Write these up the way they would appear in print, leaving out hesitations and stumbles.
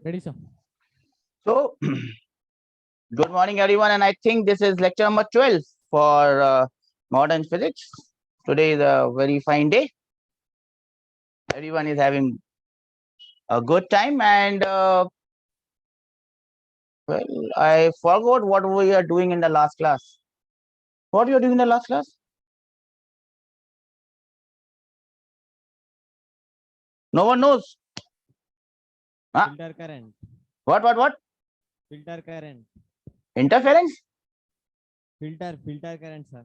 Ready, sir. So, good morning, everyone, and I think this is lecture number 12 for modern physics. Today is a very fine day. Everyone is having a good time, and well, I forgot what we are doing in the last class. What you are doing in the last class? No one knows. Huh? Filter current. What? Filter current. Interference? Filter current, sir.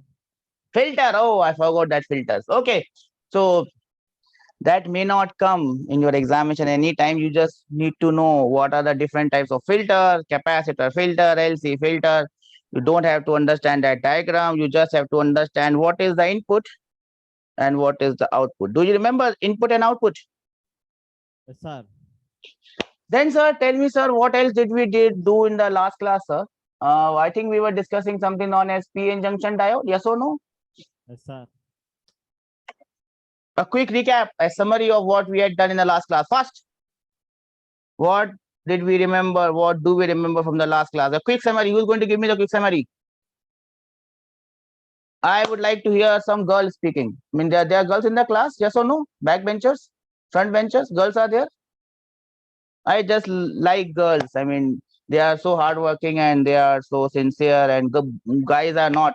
Filter. Oh, I forgot that filters. Okay, so that may not come in your examination anytime. You just need to know what are the different types of filter, capacitor filter, LC filter. You don't have to understand that diagram. You just have to understand what is the input and what is the output. Do you remember input and output? Yes, sir. Then, sir, tell me, sir, what else did we do in the last class, sir? I think we were discussing something known as PN junction diode. Yes or no? Yes, sir. A quick recap, a summary of what we had done in the last class. First, what did we remember? What do we remember from the last class? A quick summary. Who's going to give me the quick summary? I would like to hear some girls speaking. I mean, there are girls in the class, yes or no? Backbenchers, front benchers, girls are there. I just like girls. I mean, they are so hardworking and they are so sincere, and guys are not.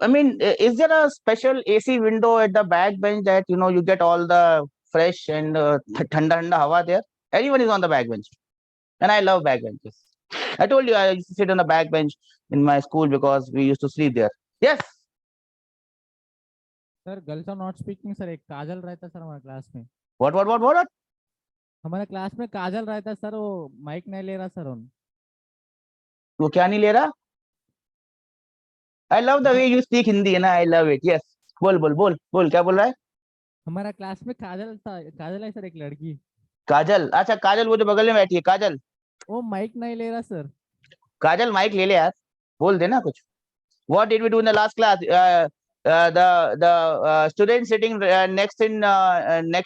I mean, is there a special AC window at the back bench that you get all the fresh and thanda hawa there? Everyone is on the back bench, and I love back benches. I told you I used to sit on the back bench in my school because we used to sleep there. Yes. Sir, girls are not speaking, sir. एक काजल रहता sir हमारे class में. What? हमारे class में काजल रहता sir, वो mic नहीं ले रहा सर उन. वो क्या नहीं ले रहा? I love the way you speak Hindi, ना? I love it. Yes. बोल क्या बोल रहा है? हमारा क्लास में काजल था, काजल है सर एक लड़की. काजल, अच्छा काजल वो जो बगल में बैठी है काजल. वो माइक नहीं ले रहा सर. काजल माइक ले यार, बोल देना कुछ. What did we do in the last class? The student sitting next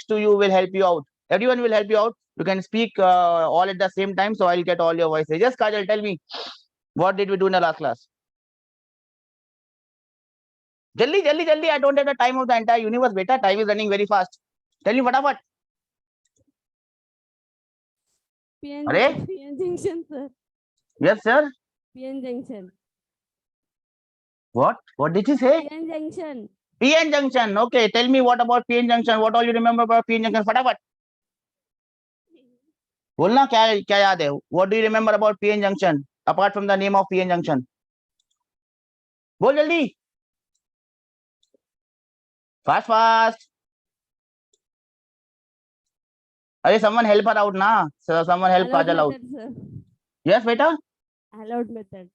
to you will help you out. Everyone will help you out. You can speak all at the same time, so I'll get all your voices. Yes, Kajal, tell me, what did we do in the last class? Jaldi. I don't have the time of the entire universe, beta. Time is running very fast. Tell me, fatafat. PN junction, sir. Yes, sir. PN junction. What did you say? PN junction. PN junction. Okay, tell me what about PN junction? What all you remember about PN junction? Fatafat. बोलना क्या याद है? What do you remember about PN junction apart from the name of PN junction? बोल जल्दी. Fast. Hey, someone help her out, na? So someone help Kajal out. Sir. Yes, beta. Allowed method.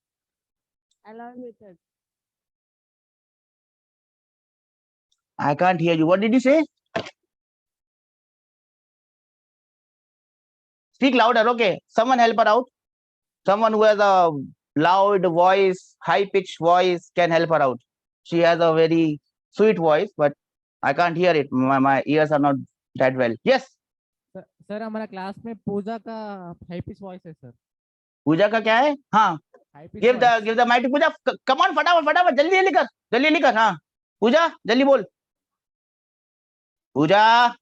I can't hear you. What did you say? Speak louder. Okay. Someone help her out. Someone who has a loud voice, high-pitched voice can help her out. She has a very sweet voice, but I can't hear it. My ears are not that well. Yes. Sir हमारा class में पूजा का high pitch voice है sir. पूजा का क्या है? हाँ. Give the mic to Pooja. Come on, फटाफट जल्दी कर. हाँ. पूजा जल्दी बोल. Pooja.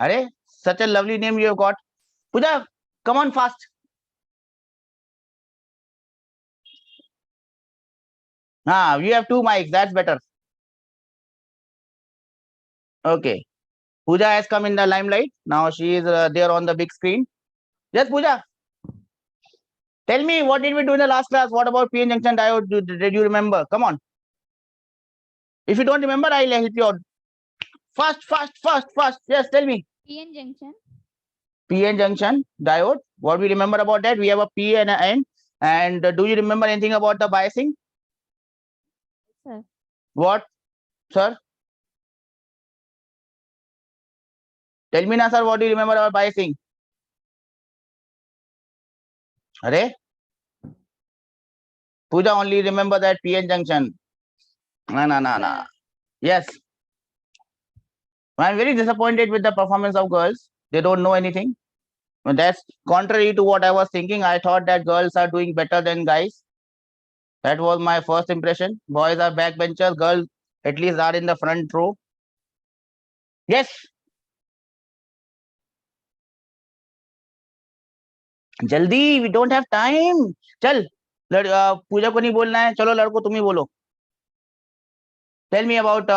अरे, such a lovely name you have got. Pooja, come on fast. You have two mics. That's better. Okay. Pooja has come in the limelight. Now she is there on the big screen. Yes, Pooja. Tell me, what did we do in the last class? What about PN junction diode? Did you remember? Come on. If you don't remember, I'll help you out. Fast. Yes, tell me. PN junction. PN junction diode. What we remember about that? We have a P and an N. And do you remember anything about the biasing? Sir. What, sir? Tell me now, sir, what do you remember about biasing? Arey? Pooja only remember that PN junction. No. Yes. I'm very disappointed with the performance of girls. They don't know anything. And that's contrary to what I was thinking. I thought that girls are doing better than guys. That was my first impression. Boys are backbenchers, girls at least are in the front row. Yes. जल्दी, we don't have time. चल, पूजा को नहीं बोलना है. चलो लड़को तुम ही बोलो. Tell me about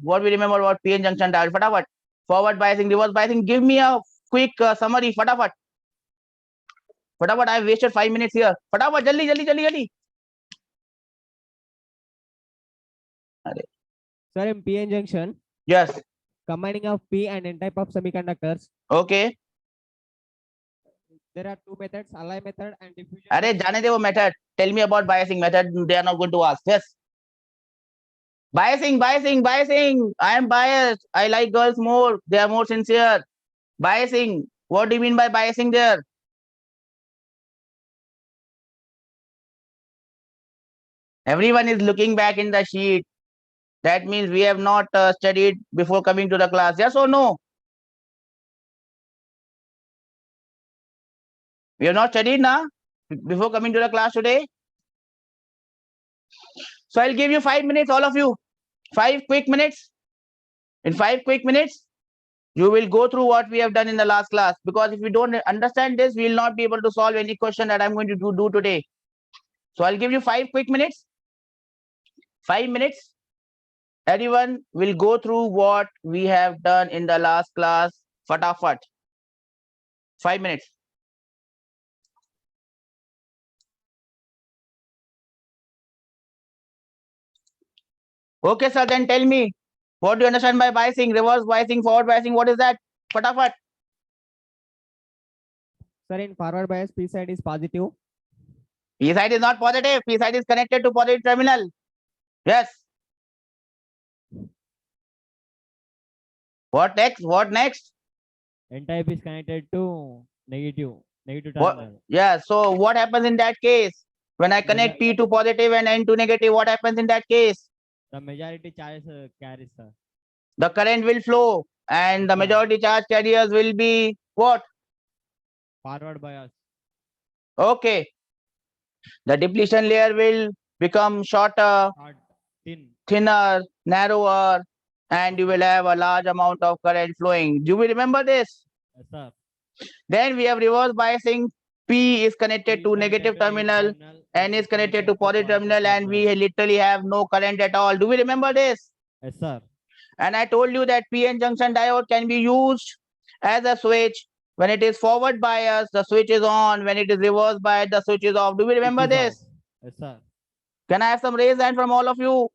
what we remember about PN junction diode. फटाफट. Forward biasing, reverse biasing. Give me a quick summary. फटाफट. फटाफट. I wasted 5 minutes here. फटाफट जल्दी जल्दी जल्दी जल्दी. Sir, in PN junction, Yes. combining of P and N type of semiconductors, Okay. there are two methods, ally method and diffusion. अरे जाने दे वो method. Tell me about biasing method. They are not going to ask. Yes. Biasing, biasing, biasing. I am biased. I like girls more. They are more sincere. Biasing. What do you mean by biasing there? Everyone is looking back in the sheet. That means we have not studied before coming to the class. Yes or no? We have not studied now before coming to the class today. So I'll give you 5 minutes, all of you. 5 quick minutes. In 5 quick minutes, you will go through what we have done in the last class. Because if you don't understand this, we will not be able to solve any question that I'm going to do today. So I'll give you 5 quick minutes. 5 minutes. Everyone will go through what we have done in the last class. Fatafat. 5 minutes. Okay, sir, then tell me, what do you understand by biasing, reverse biasing, forward biasing? What is that? Fatafat. Sir, in forward bias, P side is positive. P side is not positive. P side is connected to positive terminal. Yes. What next? What next? N type is connected to negative What? terminal. Yeah. So what happens in that case? When I connect P to positive and N to negative, what happens in that case? The majority charge carries, sir. The current will flow and the majority charge carriers will be what? Forward bias. Okay. The depletion layer will become shorter, Short, thin. thinner, narrower, and you will have a large amount of current flowing. Do we remember this? Yes, sir. Then we have reverse biasing. P is connected to negative terminal, N is connected to positive terminal, and we literally have no current at all. Do we remember this? Yes, sir. And I told you that PN junction diode can be used as a switch. When it is forward bias, the switch is on. When it is reverse bias, the switch is off. Do we remember this? Yes, sir. Can I have some raise hand from all of you?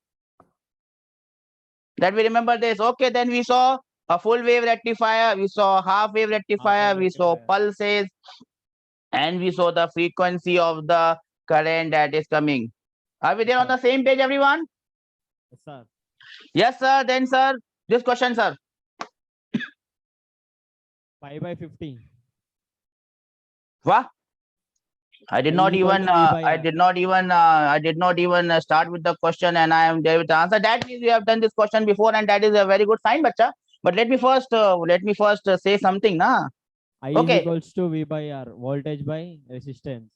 That we remember this. Okay, then we saw a full wave rectifier, we saw half wave rectifier, we saw pulses, and we saw the frequency of the current that is coming. Are we there on the same page, everyone? Yes, sir. Yes, sir. Then, sir, this question, sir. 5/50. What? I did not even start with the question, and I am there with the answer. That means we have done this question before, and that is a very good sign, bacha. But let me first say something, na. I Okay. is equals to V by R, voltage by resistance.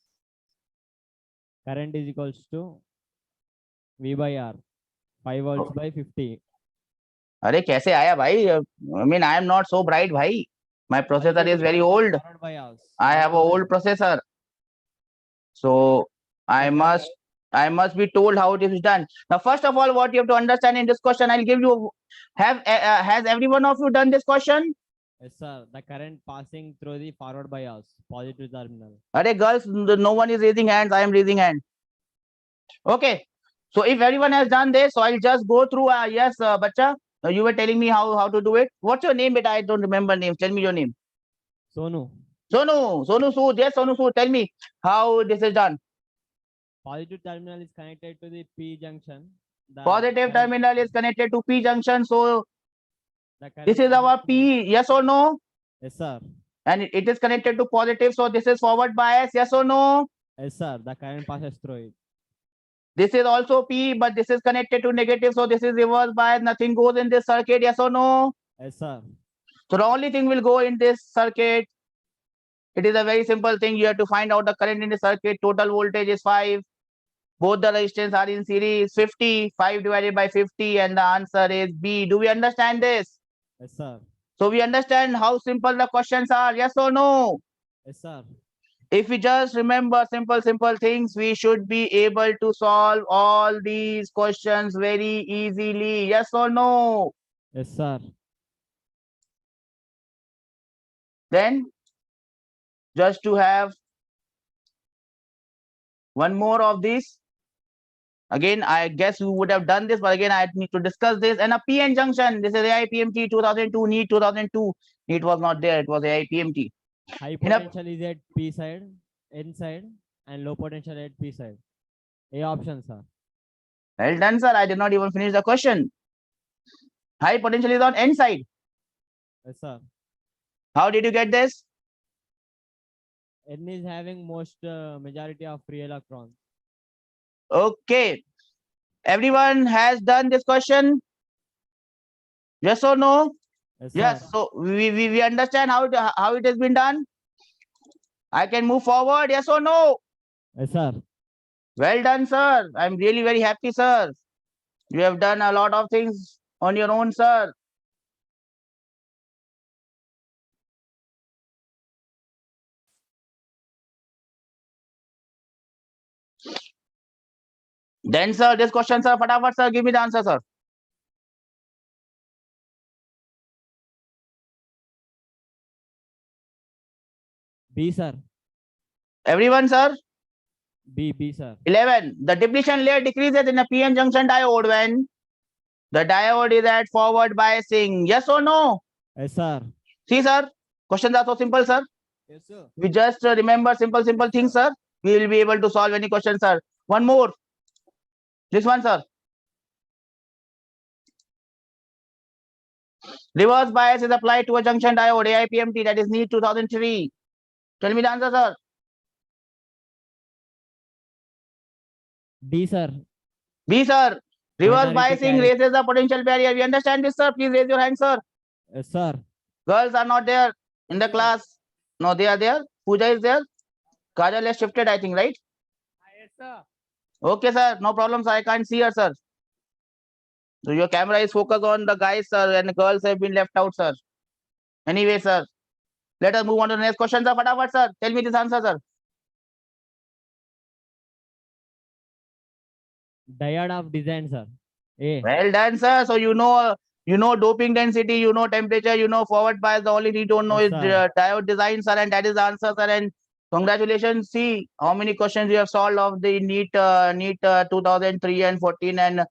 Current is equals to V by R, 5 volts by 50. अरे कैसे आया भाई? I mean, I am not so bright, भाई. My processor is very old. I have a old processor. So I must be told how it is done. Now, first of all, what you have to understand in this question, I'll give you. Has every one of you done this question? Yes, sir. The current passing through the forward bias, positive terminal. Arey girls, no one is raising hands. I am raising hand. Okay. So if everyone has done this, so I'll just go through. Yes, bacha, you were telling me how to do it. What's your name, beta? I don't remember name. Tell me your name. Sonu. Sonu Sood. Yes, Sonu Sood. Tell me how this is done. Positive terminal is connected to the P junction. The Positive terminal is connected to P junction. So current this is our P. Yes or no? Yes, sir. And it is connected to positive. So this is forward bias. Yes or no? Yes, sir. The current passes through it. This is also P, but this is connected to negative. So this is reverse bias. Nothing goes in this circuit. Yes or no? Yes, sir. So the only thing will go in this circuit. It is a very simple thing. You have to find out the current in the circuit. Total voltage is 5. Both the resistance are in series. 50. 5 divided by 50, and the answer is B. Do we understand this? Yes, sir. So we understand how simple the questions are. Yes or no? Yes, sir. If we just remember simple things, we should be able to solve all these questions very easily. Yes or no? Yes, sir. Then, just to have one more of these. Again, I guess you would have done this, but again, I need to discuss this. And a PN junction. This is IIPMT 2002, NEET 2002. NEET was not there. It was IIPMT. High potential is at P side, N side, and low potential at P side. A option, sir. Well done, sir. I did not even finish the question. High potential is on N side. Yes, sir. How did you get this? N is having most majority of free electrons. Okay. Everyone has done this question? Yes or no? Yes, Yes. sir. So we understand how it has been done. I can move forward. Yes or no? Yes, sir. Well done, sir. I'm really very happy, sir. You have done a lot of things on your own, sir. Then, sir, this question, sir, fatafat, sir, give me the answer, sir. B, sir. Everyone, sir. B, sir. 11. The depletion layer decreases in a PN junction diode when the diode is at forward biasing. Yes or no? Yes, sir. See, sir, questions are so simple, sir. Yes, sir. We just remember simple things, sir. We will be able to solve any question, sir. One more. This one, sir. Reverse bias is applied to a junction diode AIPMT, that is NEET 2003. Tell me the answer, sir. D, sir. B, sir. Reverse Minority biasing carry. raises the potential barrier. We understand this, sir. Please raise your hand, sir. Yes, sir. Girls are not there in the class. No, they are there. Pooja is there. Kajal has shifted, I think, right? Yes, sir. Okay, sir. No problem, sir. I can't see her, sir. So your camera is focused on the guys, sir, and the girls have been left out, sir. Anyway, sir. Let us move on to the next question, sir. Fatafat, sir. Tell me this answer, sir. Diode of design, sir. A. Well done, sir. So you know doping density, you know temperature, you know forward bias. The only thing you don't know Yes, is sir. diode design, sir, and that is the answer, sir. And congratulations. See how many questions you have solved of the NEET 2003 and 14 and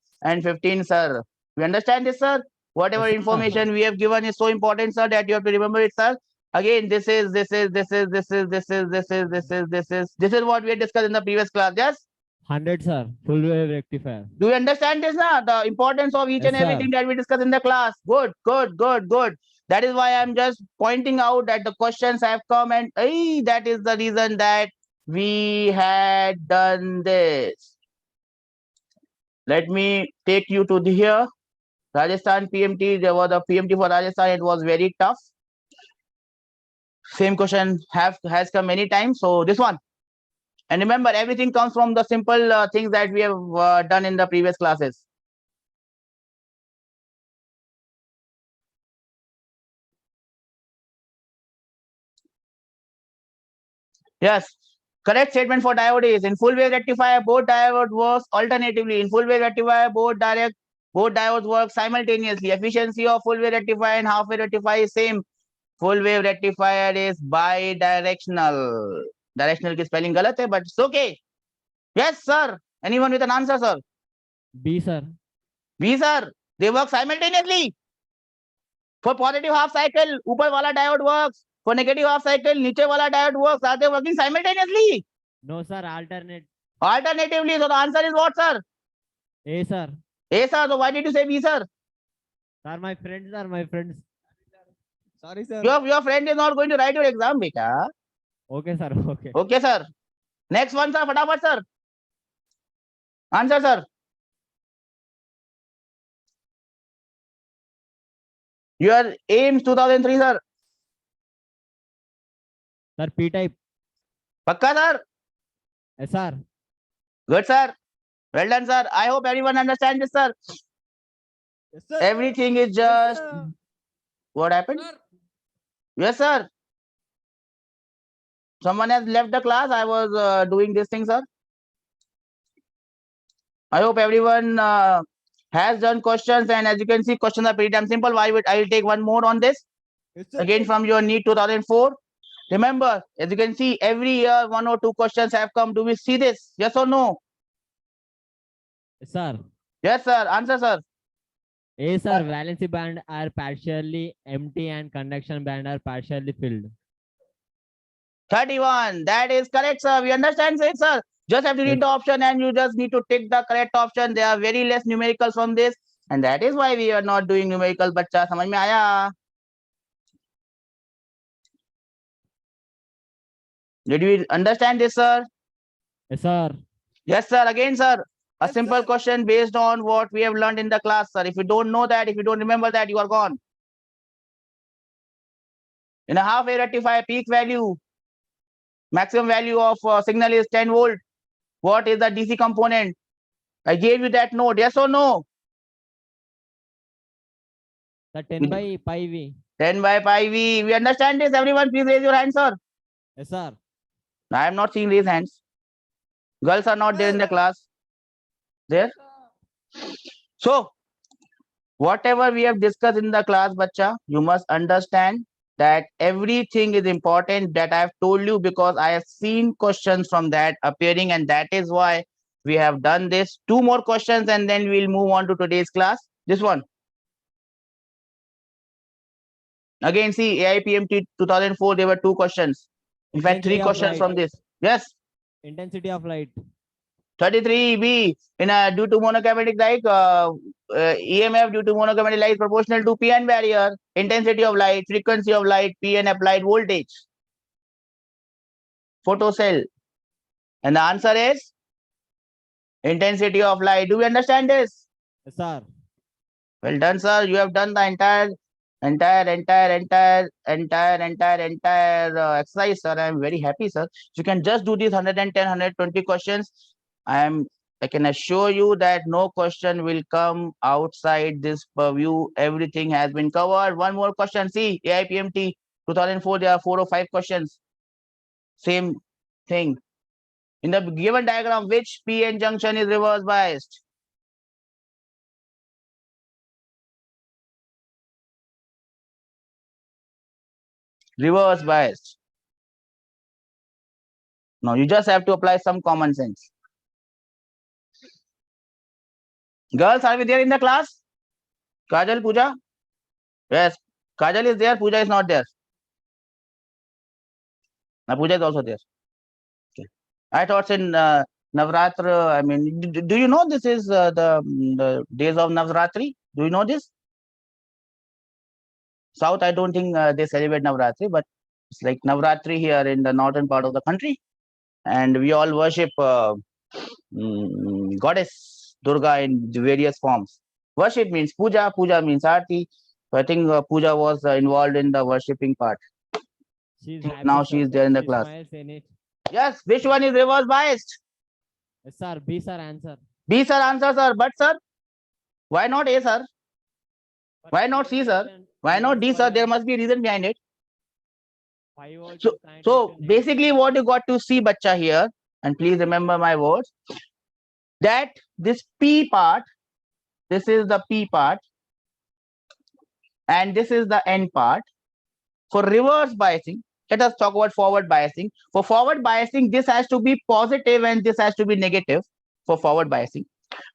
15, sir. We understand this, sir. Whatever Yes, sir. information we have given is so important, sir, that you have to remember it, sir. Again, this is what we had discussed in the previous class. Yes. 100, sir. Full wave rectifier. Do you understand this now? The importance of each Yes, and sir. everything that we discuss in the class. Good. That is why I'm just pointing out that the questions have come, and that is the reason that we had done this. Let me take you to the here. Rajasthan PMT. There was a PMT for Rajasthan. It was very tough. Same question has come many times. So this one. And remember, everything comes from the simple things that we have done in the previous classes. Yes. Correct statement for diode is in full wave rectifier, both diode works alternatively. In full wave rectifier, both diodes work simultaneously. Efficiency of full wave rectifier and half wave rectifier is same. Full wave rectifier is bidirectional. Directional की spelling गलत है, but it's okay. Yes, sir. Anyone with an answer, sir? B, sir. B, sir. They work simultaneously. For positive half cycle, ऊपर वाला diode works. For negative half cycle, नीचे वाला diode works. Are they working simultaneously? No, sir. Alternate. Alternatively. So the answer is what, sir? A, sir. A, sir. So why did you say B, sir? Sir, my friends are my friends. Sorry, sir. Your friend is not going to write your exam, beta. Okay, sir. Okay. Okay, sir. Next one, sir. Fatafat, sir. Answer, sir. Your aims 2003, sir. Sir, P type. Pakka, sir. Yes, sir. Good, sir. Well done, sir. I hope everyone understands this, sir. Yes, sir. Everything is just what happened? Sir. Yes, sir. Someone has left the class. I was doing this thing, sir. I hope everyone has done questions, and as you can see, questions are pretty damn simple. I will take one more on this. Yes, sir. Again from your NEET 2004. Remember, as you can see, every year 1 or 2 questions have come. Do we see this? Yes or no? Yes, sir. Yes, sir. Answer, sir. A, sir. Valency band are partially empty and conduction band are partially filled. 31. That is correct, sir. We understand it, sir. Just have to read the option and you just need to take the correct option. There are very less numericals from this. And that is why we are not doing numerical. Bacha, samajh mein aaya? Did you understand this, sir? Yes, sir. Yes, sir. Again, sir. A Yes, simple sir. question based on what we have learned in the class, sir. If you don't know that, if you don't remember that, you are gone. In a half wave rectifier, peak value, maximum value of signal is 10 volt. What is the DC component? I gave you that note. Yes or no? The 10 by pi V. 10 by pi V. We understand this. Everyone, please raise your hand, sir. Yes, sir. I am not seeing these hands. Girls are not there in the class. There. So, whatever we have discussed in the class, bacha, you must understand that everything is important that I have told you, because I have seen questions from that appearing, and that is why we have done this. 2 more questions and then we'll move on to today's class. This one. Again, see, AIPMT 2004, there were 2 questions. In fact, 3 Intensity of questions light. from this. Yes. Intensity of light. 33B. In a due to monochromatic light, EMF due to monochromatic light is proportional to PN barrier, intensity of light, frequency of light, PN applied voltage, photocell. And the answer is intensity of light. Do we understand this? Yes, sir. Well done, sir. You have done the entire exercise, sir. I am very happy, sir. You can just do these 110, 120 questions. I can assure you that no question will come outside this purview. Everything has been covered. One more question. See, AIPMT 2004, there are 4 or 5 questions. Same thing. In the given diagram, which PN junction is reverse biased? Reverse biased. Now you just have to apply some common sense. Girls, are we there in the class? Kajal, Pooja? Yes. Kajal is there, Pooja is not there. Now Pooja is also there. Okay. I thought in Navratra, I mean, do you know this is the days of Navratri? Do you know this? South, I don't think they celebrate Navratri, but it's like Navratri here in the northern part of the country. And we all worship goddess Durga in various forms. Worship means puja, puja means arti. So I think Puja was involved in the worshipping part. She's Now she is there in the class. smiles in it. Yes, which one is reverse biased? Yes, sir. B, sir. Answer. B, sir, answer, sir. But, sir, why not A, sir? Why not C, sir? Why not D, sir? There must be a reason behind it. 5 volts. So basically what you got to see, bacha, here, and please remember my words, that this P part, this is the P part, and this is the N part. For reverse biasing, let us talk about forward biasing. For forward biasing, this has to be positive and this has to be negative for forward biasing.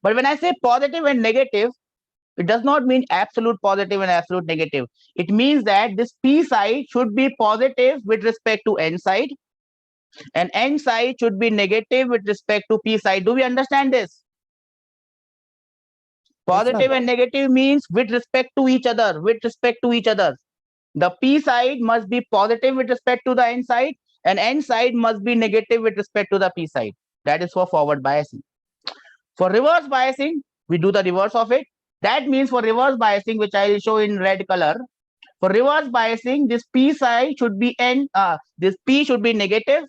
But when I say positive and negative, it does not mean absolute positive and absolute negative. It means that this P side should be positive with respect to N side, and N side should be negative with respect to P side. Do we understand this? Positive and negative means with respect to each other, with respect to each other. The P side must be positive with respect to the N side, and N side must be negative with respect to the P side. That is for forward biasing. For reverse biasing, we do the reverse of it. That means for reverse biasing, which I will show in red color, For reverse biasing, this P side should be this P should be negative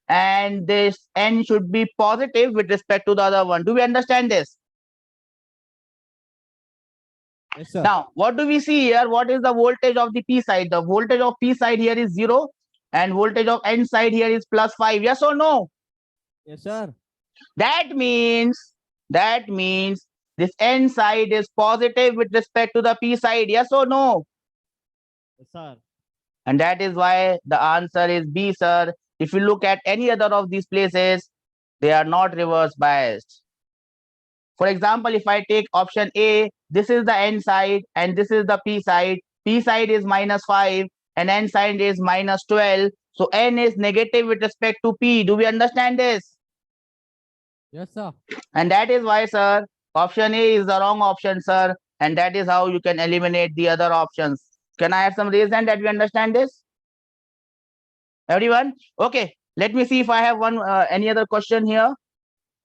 and this N should be positive with respect to the other one. Do we understand this? Yes, sir. Now, what do we see here? What is the voltage of the P side? The voltage of P side here is 0 and voltage of N side here is +5. Yes or no? Yes, sir. That means this N side is positive with respect to the P side. Yes or no? Yes, sir. And that is why the answer is B, sir. If you look at any other of these places, they are not reverse biased. For example, if I take option A, this is the N side and this is the P side. P side is -5 and N side is -12. So N is negative with respect to P. Do we understand this? Yes, sir. And that is why, sir, option A is the wrong option, sir. And that is how you can eliminate the other options. Can I have some reason that we understand this? Everyone? Okay. Let me see if I have any other question here.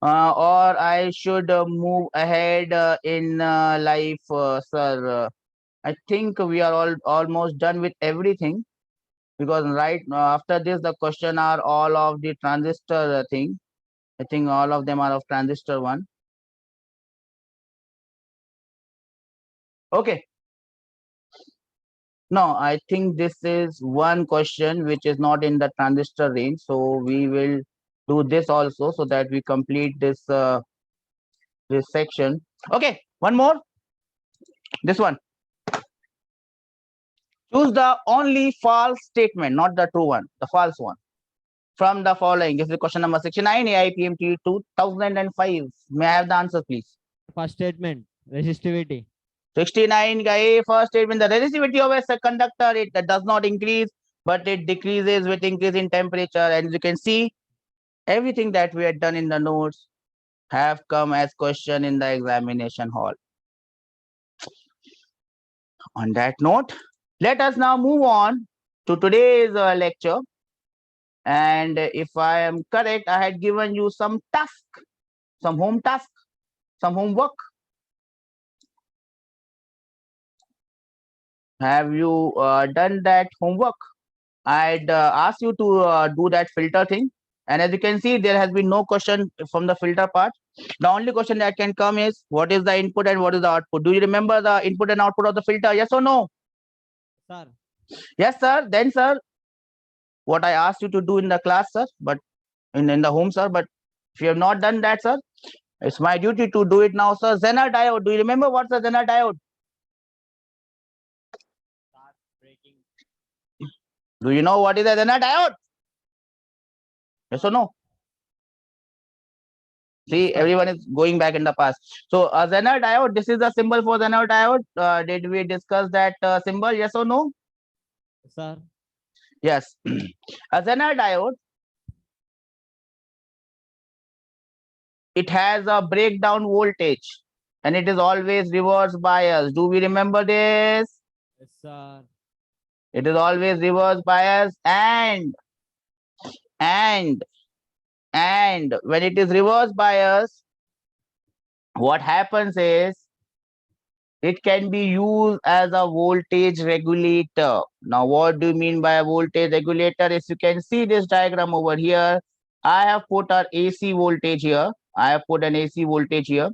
Or I should move ahead in life, sir. I think we are almost done with everything, because right after this the question are all of the transistor thing. I think all of them are of transistor one. Okay. No, I think this is one question which is not in the transistor range, so we will do this also so that we complete this this section. Okay, one more. This one. Choose the only false statement, not the true one, the false one, from the following. This is question number 69, AIPMT 2005. May I have the answer, please? First statement, resistivity. 69, guy. First statement, the resistivity of a conductor, it does not increase, but it decreases with increase in temperature. And as you can see, everything that we had done in the notes have come as question in the examination hall. On that note, let us now move on to today's lecture. And if I am correct, I had given you some task, some home task, some homework. Have you done that homework? I'd asked you to do that filter thing. And as you can see, there has been no question from the filter part. The only question that can come is, what is the input and what is the output? Do you remember the input and output of the filter? Yes or no? Sir. Yes, sir. Then, sir, what I asked you to do in the class, sir, but in the home, sir. But if you have not done that, sir, it's my duty to do it now, sir. Zener diode. Do you remember what's the Zener diode? Do you know what is a Zener diode? Yes or no? See, everyone is going back in the past. So a Zener diode, this is the symbol for Zener diode. Did we discuss that symbol? Yes or no? Sir. Yes. A Zener diode, it has a breakdown voltage and it is always reverse bias. Do we remember this? Yes, sir. It is always reverse bias, and when it is reverse bias, what happens is it can be used as a voltage regulator. Now, what do you mean by a voltage regulator? As you can see this diagram over here, I have put an AC voltage here. I have put an AC voltage here,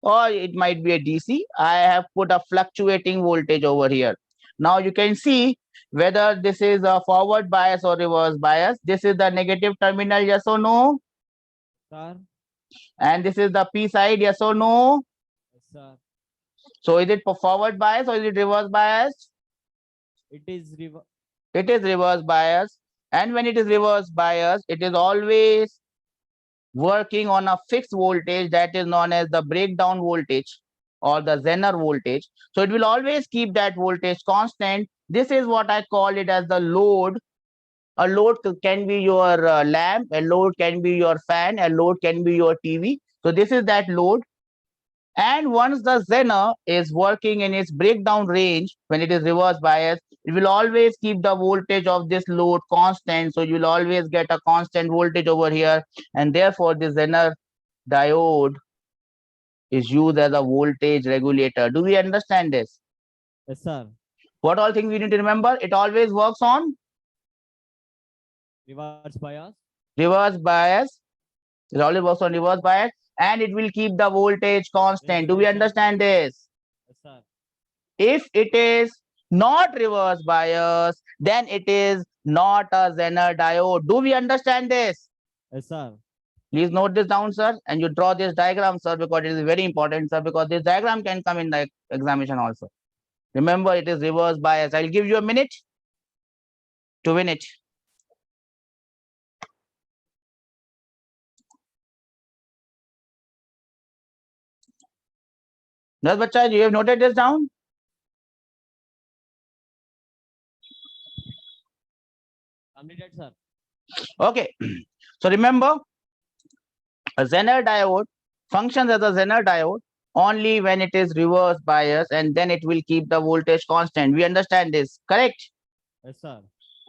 or it might be a DC. I have put a fluctuating voltage over here. Now you can see whether this is a forward bias or reverse bias. This is the negative terminal, yes or no? Sir. And this is the P side, yes or no? Yes, sir. So is it for forward bias or is it reverse bias? It is It is reverse bias. And when it is reverse bias, it is always working on a fixed voltage that is known as the breakdown voltage or the Zener voltage. So it will always keep that voltage constant. This is what I call it as the load. A load can be your lamp, a load can be your fan, a load can be your TV. So this is that load. And once the Zener is working in its breakdown range, when it is reverse bias, it will always keep the voltage of this load constant. So you will always get a constant voltage over here. And therefore, the Zener diode is used as a voltage regulator. Do we understand this? Yes, sir. What all things we need to remember? It always works on reverse bias. reverse bias. It always works on reverse bias, and it will keep the voltage constant. Do we Regulation. understand this? Yes, sir. If it is not reverse bias, then it is not a Zener diode. Do we understand this? Yes, sir. Please note this down, sir, and you draw this diagram, sir, because it is very important, sir, because this diagram can come in the examination also. Remember, it is reverse bias. I'll give you a minute to win it. Yes, bacha, you have noted this down? Completed, sir. Okay. So remember, a Zener diode functions as a Zener diode only when it is reverse bias, and then it will keep the voltage constant. We understand this, correct? Yes, sir.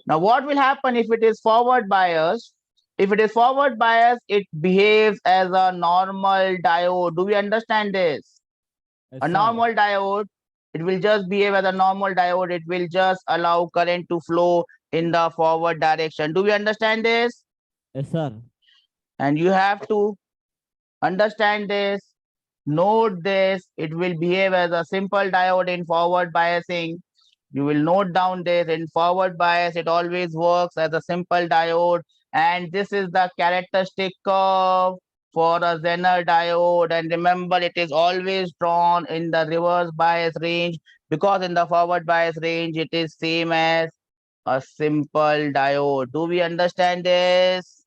Now, what will happen if it is forward bias? If it is forward bias, it behaves as a normal diode. Do we understand this? Yes, A sir. normal diode, it will just behave as a normal diode. It will just allow current to flow in the forward direction. Do we understand this? Yes, sir. And you have to understand this, note this. It will behave as a simple diode in forward biasing. You will note down this. In forward bias, it always works as a simple diode, and this is the characteristic curve for a Zener diode. And remember, it is always drawn in the reverse bias range, because in the forward bias range it is same as a simple diode. Do we understand this?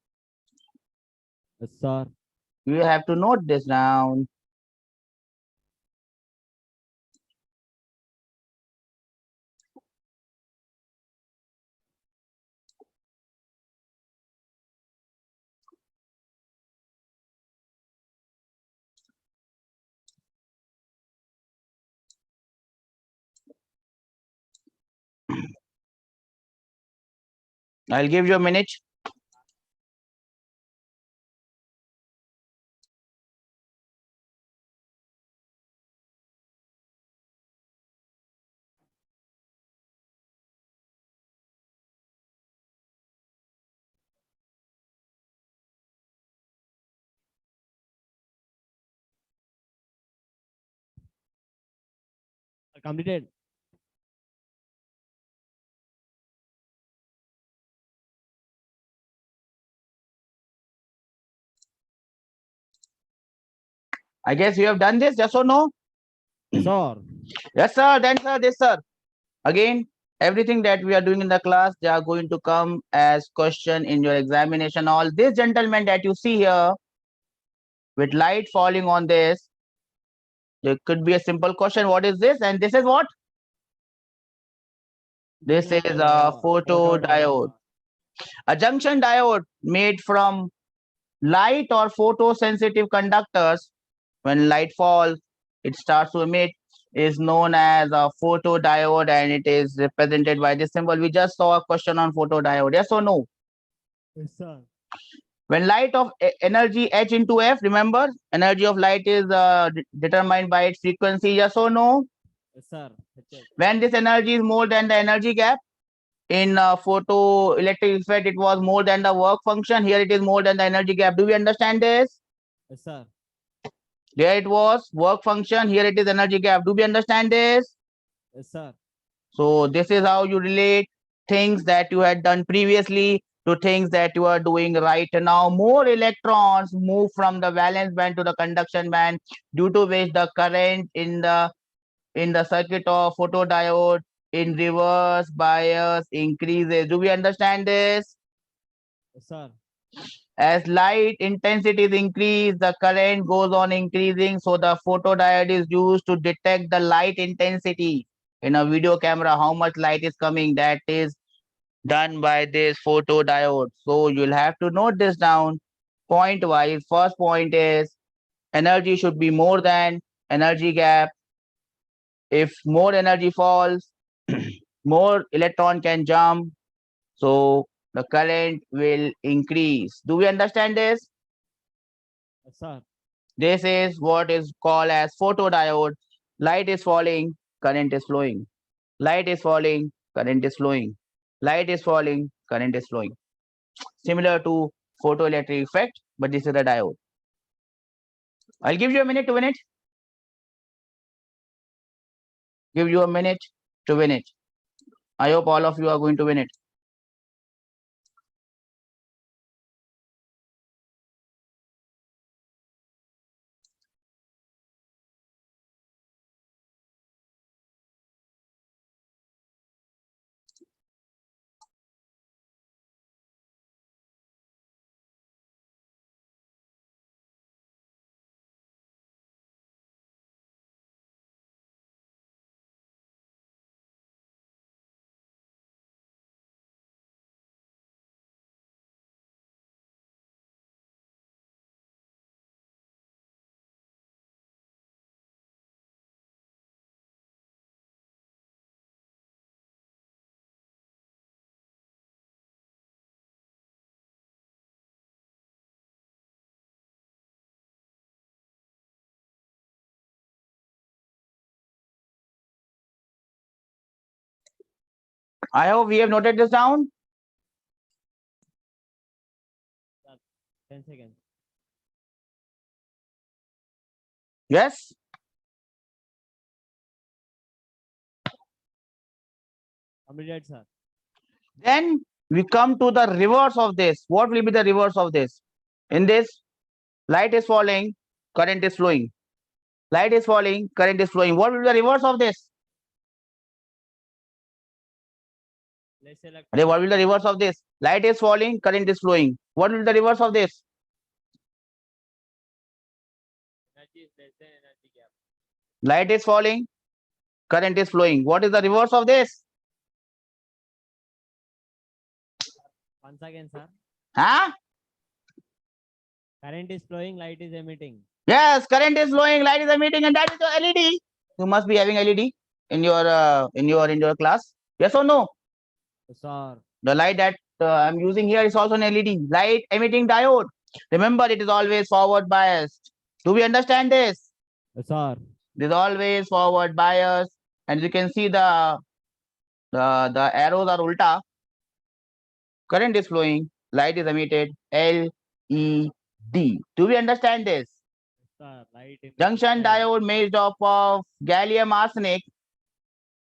Yes, sir. You have to note this down. I'll give you a minute. Completed. I guess you have done this, yes or no? Yes, sir. Yes, sir. Then, sir, this, sir. Again, everything that we are doing in the class, they are going to come as question in your examination. All this gentleman that you see here with light falling on this, there could be a simple question. What is this? And this is what? This is a photodiode. A junction diode made from light or photosensitive conductors. When light falls, it starts to emit, is known as a photodiode, and it is represented by this symbol. We just saw a question on photodiode. Yes or no? Yes, sir. When light of energy H into F, remember, energy of light is determined by its frequency. Yes or no? Yes, sir. Check. When this energy is more than the energy gap, in photoelectric effect, it was more than the work function. Here it is more than the energy gap. Do we understand this? Yes, sir. There it was work function. Here it is energy gap. Do we understand this? Yes, sir. So this is how you relate things that you had done previously to things that you are doing right now. More electrons move from the valence band to the conduction band, due to which the current in the circuit of photodiode in reverse bias increases. Do we understand this? Yes, sir. As light intensity is increased, the current goes on increasing. So the photodiode is used to detect the light intensity in a video camera, how much light is coming. That is done by this photodiode. So you'll have to note this down point wise. First point is energy should be more than energy gap. If more energy falls, more electron can jump. So the current will increase. Do we understand this? Yes, sir. This is what is called as photodiode. Light is falling, current is flowing. Light is falling, current is flowing. Light is falling, current is flowing. Similar to photoelectric effect, but this is a diode. I'll give you a minute to win it. Give you a minute to win it. I hope all of you are going to win it. I hope we have noted this down. 10 seconds. Yes. Completed, sir. Then we come to the reverse of this. What will be the reverse of this? In this, light is falling, current is flowing. Light is falling, current is flowing. What will be the reverse of this? Less electron. What will be the reverse of this? Light is falling, current is flowing. What will be the reverse of this? Energy is less than energy gap. Light is falling, current is flowing. What is the reverse of this? Once again, sir. Huh? Current is flowing, light is emitting. Yes, current is flowing, light is emitting, and that is the LED. You must be having LED in your class. Yes or no? Sir. The light that I'm using here is also an LED, light emitting diode. Remember, it is always forward biased. Do we understand this? Sir. It is always forward biased, and you can see the arrows are ulta. Current is flowing, light is emitted, LED. Do we understand this? Sir, light emitting Junction diode made up of gallium arsenic.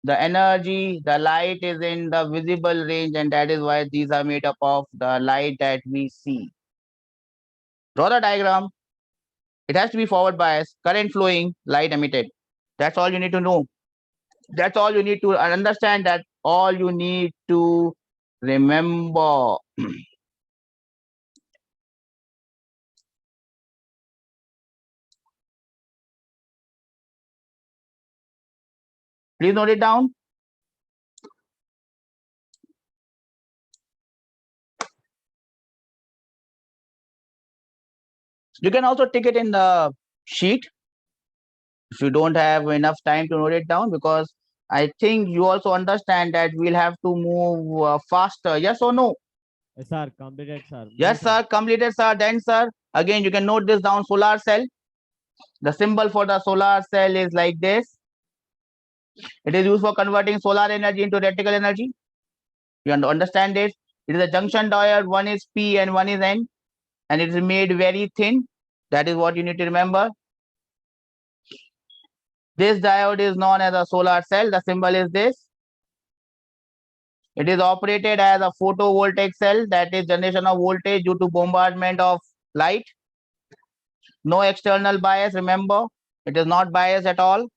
The energy, the light is in the visible range, and that is why these are made up of the light that we see. Draw the diagram. It has to be forward biased, current flowing, light emitted. That's all you need to know. That's all you need to understand. That all you need to remember. Please note it down. You can also tick it in the sheet if you don't have enough time to note it down, because I think you also understand that we'll have to move faster. Yes or no? Yes, sir. Completed, sir. Yes, sir. Completed, sir. Then, sir. Again, you can note this down. Solar cell. The symbol for the solar cell is like this. It is used for converting solar energy into electrical energy. You understand this? It is a junction diode. One is P and one is N, and it is made very thin. That is what you need to remember. This diode is known as a solar cell. The symbol is this. It is operated as a photovoltaic cell, that is generation of voltage due to bombardment of light. No external bias, remember, it is not biased at all.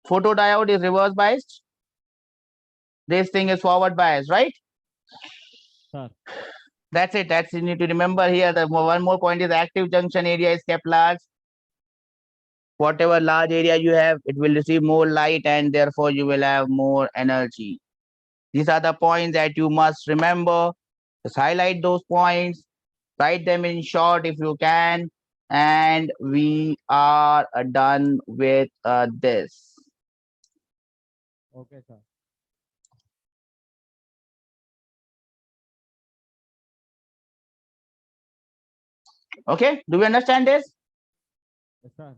Photodiode is reverse biased. This thing is forward biased, right? Sir. That's it. That's you need to remember here. The one more point is active junction area is kept large. Whatever large area you have, it will receive more light, and therefore you will have more energy. These are the points that you must remember. Just highlight those points, write them in short if you can, and we are done with this. Okay, sir. Okay, do we understand this? Yes, sir.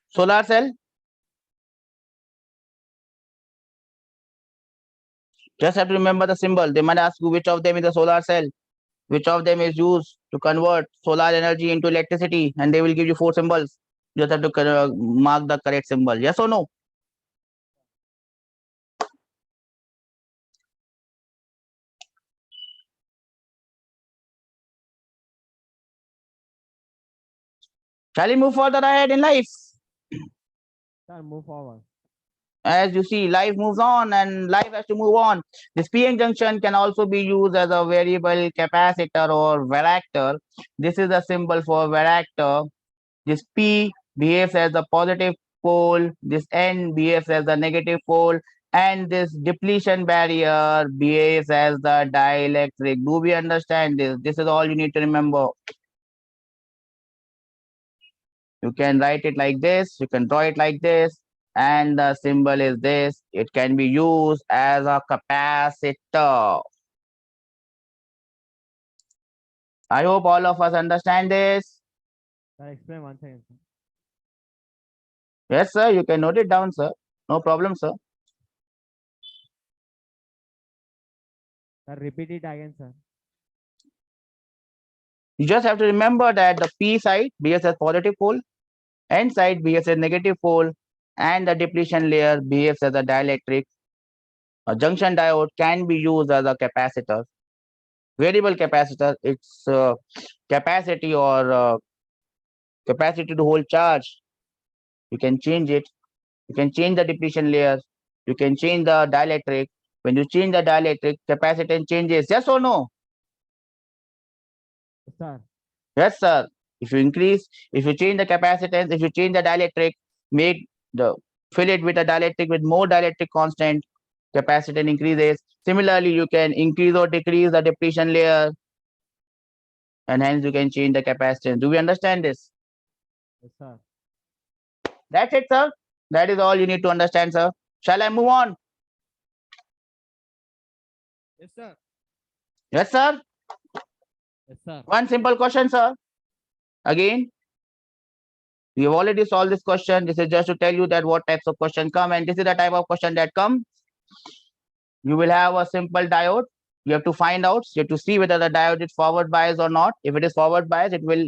Solar cell. Just have to remember the symbol. They might ask you which of them is a solar cell, which of them is used to convert solar energy into electricity, and they will give you 4 symbols. You just have to mark the correct symbol. Yes or no? Shall we move further ahead in life? Sir, move forward. As you see, life moves on and life has to move on. This PN junction can also be used as a variable capacitor or varactor. This is a symbol for varactor. This P behaves as a positive pole, this N behaves as the negative pole, and this depletion barrier behaves as the dielectric. Do we understand this? This is all you need to remember. You can write it like this, you can draw it like this, and the symbol is this. It can be used as a capacitor. I hope all of us understand this. Sir, explain once again, sir. Yes, sir, you can note it down, sir. No problem, sir. Sir, repeat it again, sir. You just have to remember that the P side behaves as positive pole, N side behaves as negative pole, and the depletion layer behaves as a dielectric. A junction diode can be used as a capacitor. Variable capacitor, its capacity or capacity to hold charge. You can change it. You can change the depletion layer. You can change the dielectric. When you change the dielectric, capacitance changes. Yes or no? Sir, Yes, sir. If you change the capacitance, if you change the dielectric, fill it with a dielectric with more dielectric constant, capacitance increases. Similarly, you can increase or decrease the depletion layer, and hence you can change the capacitance. Do we understand this? yes, sir. That's it, sir. That is all you need to understand, sir. Shall I move on? Yes, sir. Yes, sir. Yes, sir. One simple question, sir. Again, we have already solved this question. This is just to tell you that what types of questions come, and this is the type of question that come. You will have a simple diode. You have to find out. You have to see whether the diode is forward biased or not. If it is forward biased, it will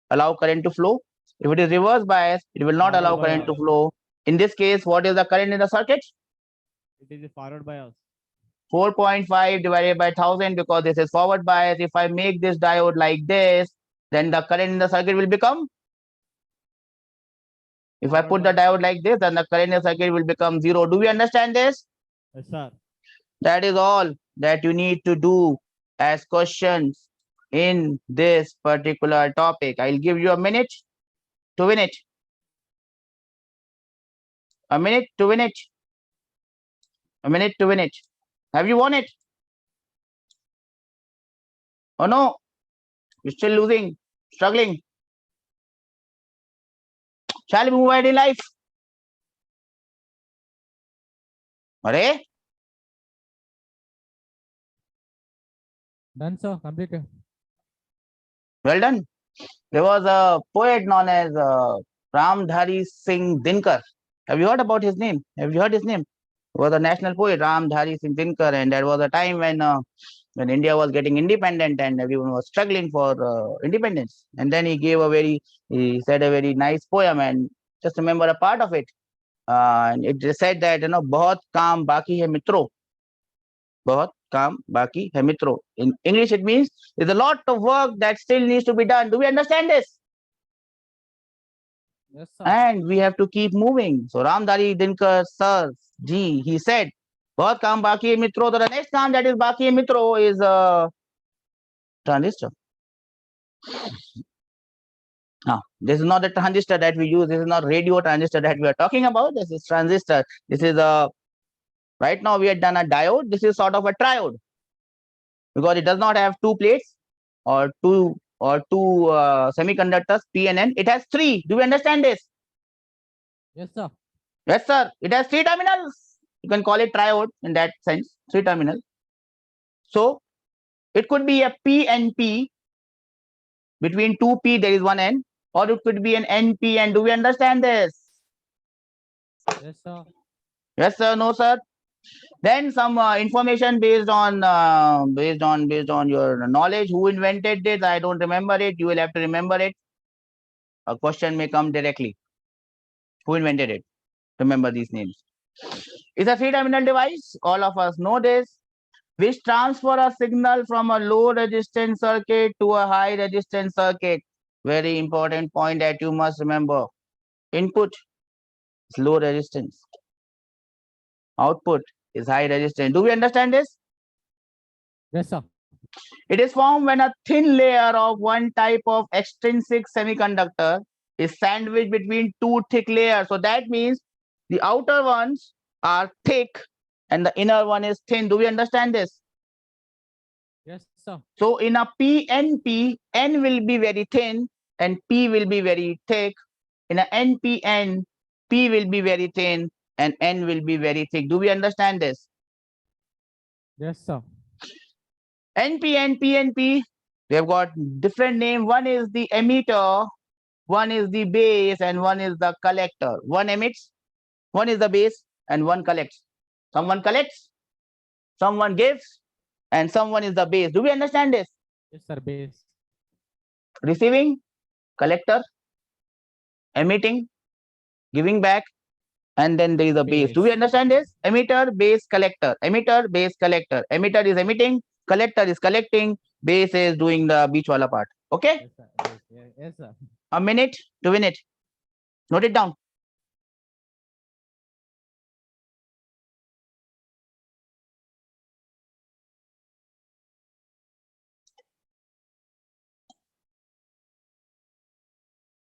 allow current to flow. If it is reverse biased, it will not Forward allow current to bias. flow. In this case, what is the current in the circuit? It is a forward bias. 4.5 divided by 1000, because this is forward bias. If I make this diode like this, then the current in the circuit will become. If I Forward put the bias. diode like this, then the current in the circuit will become 0. Do we understand this? Yes, sir. That is all that you need to do as questions in this particular topic. I'll give you a minute to win it. A minute to win it. A minute to win it. Have you won it? Oh no, you're still losing, struggling. Shall we move ahead in life? Are? Done, sir. Completed. Well done. There was a poet known as Ramdhari Singh Dinkar. Have you heard about his name? Have you heard his name? He was a national poet, Ramdhari Singh Dinkar, and there was a time when India was getting independent and everyone was struggling for independence. And then he said a very nice poem, and just remember a part of it. And it said that, बहुत काम बाकी है मित्रों, बहुत काम बाकी है मित्रों. In English, it means there's a lot of work that still needs to be done. Do we understand this? Yes, sir. And we have to keep moving. So Ramdhari Dinkar Sir Ji, he said, बहुत काम बाकी है मित्रों. So the next काम that is बाकी है मित्रों is transistor. Now, this is not the transistor that we use. This is not radio transistor that we are talking about. This is transistor. This is right now we have done a diode. This is sort of a triode, because it does not have two plates or two semiconductors P and N. It has three. Do we understand this? Yes, sir. Yes, sir. It has three terminals. You can call it triode in that sense. Three terminals. So it could be a P and P. Between two P there is one N, or it could be an NP. And do we understand this? Yes, sir. Yes, sir. No, sir. Then some information based on your knowledge. Who invented it? I don't remember it. You will have to remember it. A question may come directly. Who invented it? Remember these names. It's a three-terminal device. All of us know this, which transfer a signal from a low resistance circuit to a high resistance circuit. Very important point that you must remember. Input is low resistance. Output is high resistance. Do we understand this? Yes, sir. It is formed when a thin layer of one type of extrinsic semiconductor is sandwiched between two thick layers. So that means the outer ones are thick and the inner one is thin. Do we understand this? Yes, sir. So in a PNP, N will be very thin and P will be very thick. In a NPN, P will be very thin and N will be very thick. Do we understand this? Yes, sir. NPN PNP, they have got different name. One is the emitter, one is the base, and one is the collector. One emits, one is the base, and one collects. Someone collects, someone gives, and someone is the base. Do we understand this? Yes, sir. Base. Receiving, collector, emitting, giving back, and then there is a base. Do we Base. understand this? Emitter, base, collector. Emitter, base, collector. Emitter is emitting, collector is collecting, base is doing the beach wala part. Okay? Yes, sir. Base. Yes, sir. A minute to win it. Note it down.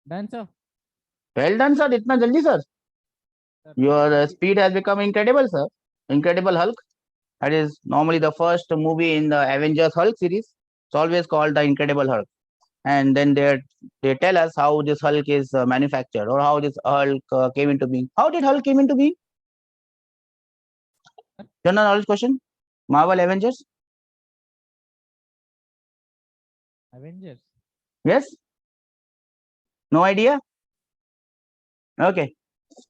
Done, sir. Well done, sir. Itna jaldi, sir. Sir, Your speed has become incredible, sir. Incredible Hulk. That is normally the first movie in the Avengers Hulk series. It's always called the Incredible Hulk. And then they tell us how this Hulk is manufactured or how this Hulk came into being. How did Hulk came into being? General knowledge question. Marvel Avengers. Avengers. Yes. No idea. Okay.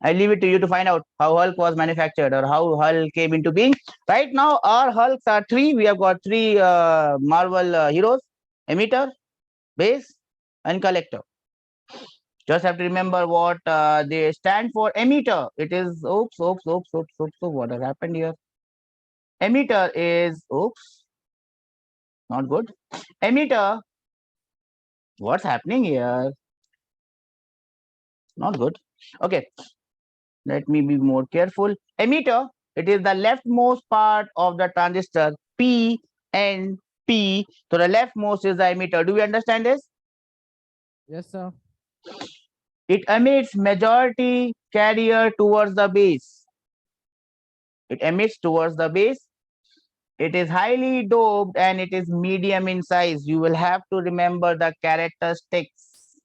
I leave it to you to find out how Hulk was manufactured or how Hulk came into being. Right now, our Hulks are three. We have got three Marvel heroes: emitter, base, and collector. Just have to remember what they stand for. Emitter. It is oops. What has happened here? Emitter is oops. Not good. Emitter. What's happening here? Not good. Okay. Let me be more careful. Emitter, it is the leftmost part of the transistor PNP. So the leftmost is the emitter. Do we understand this? Yes, sir. It emits majority carrier towards the base. It emits towards the base. It is highly doped and it is medium in size. You will have to remember the characteristics.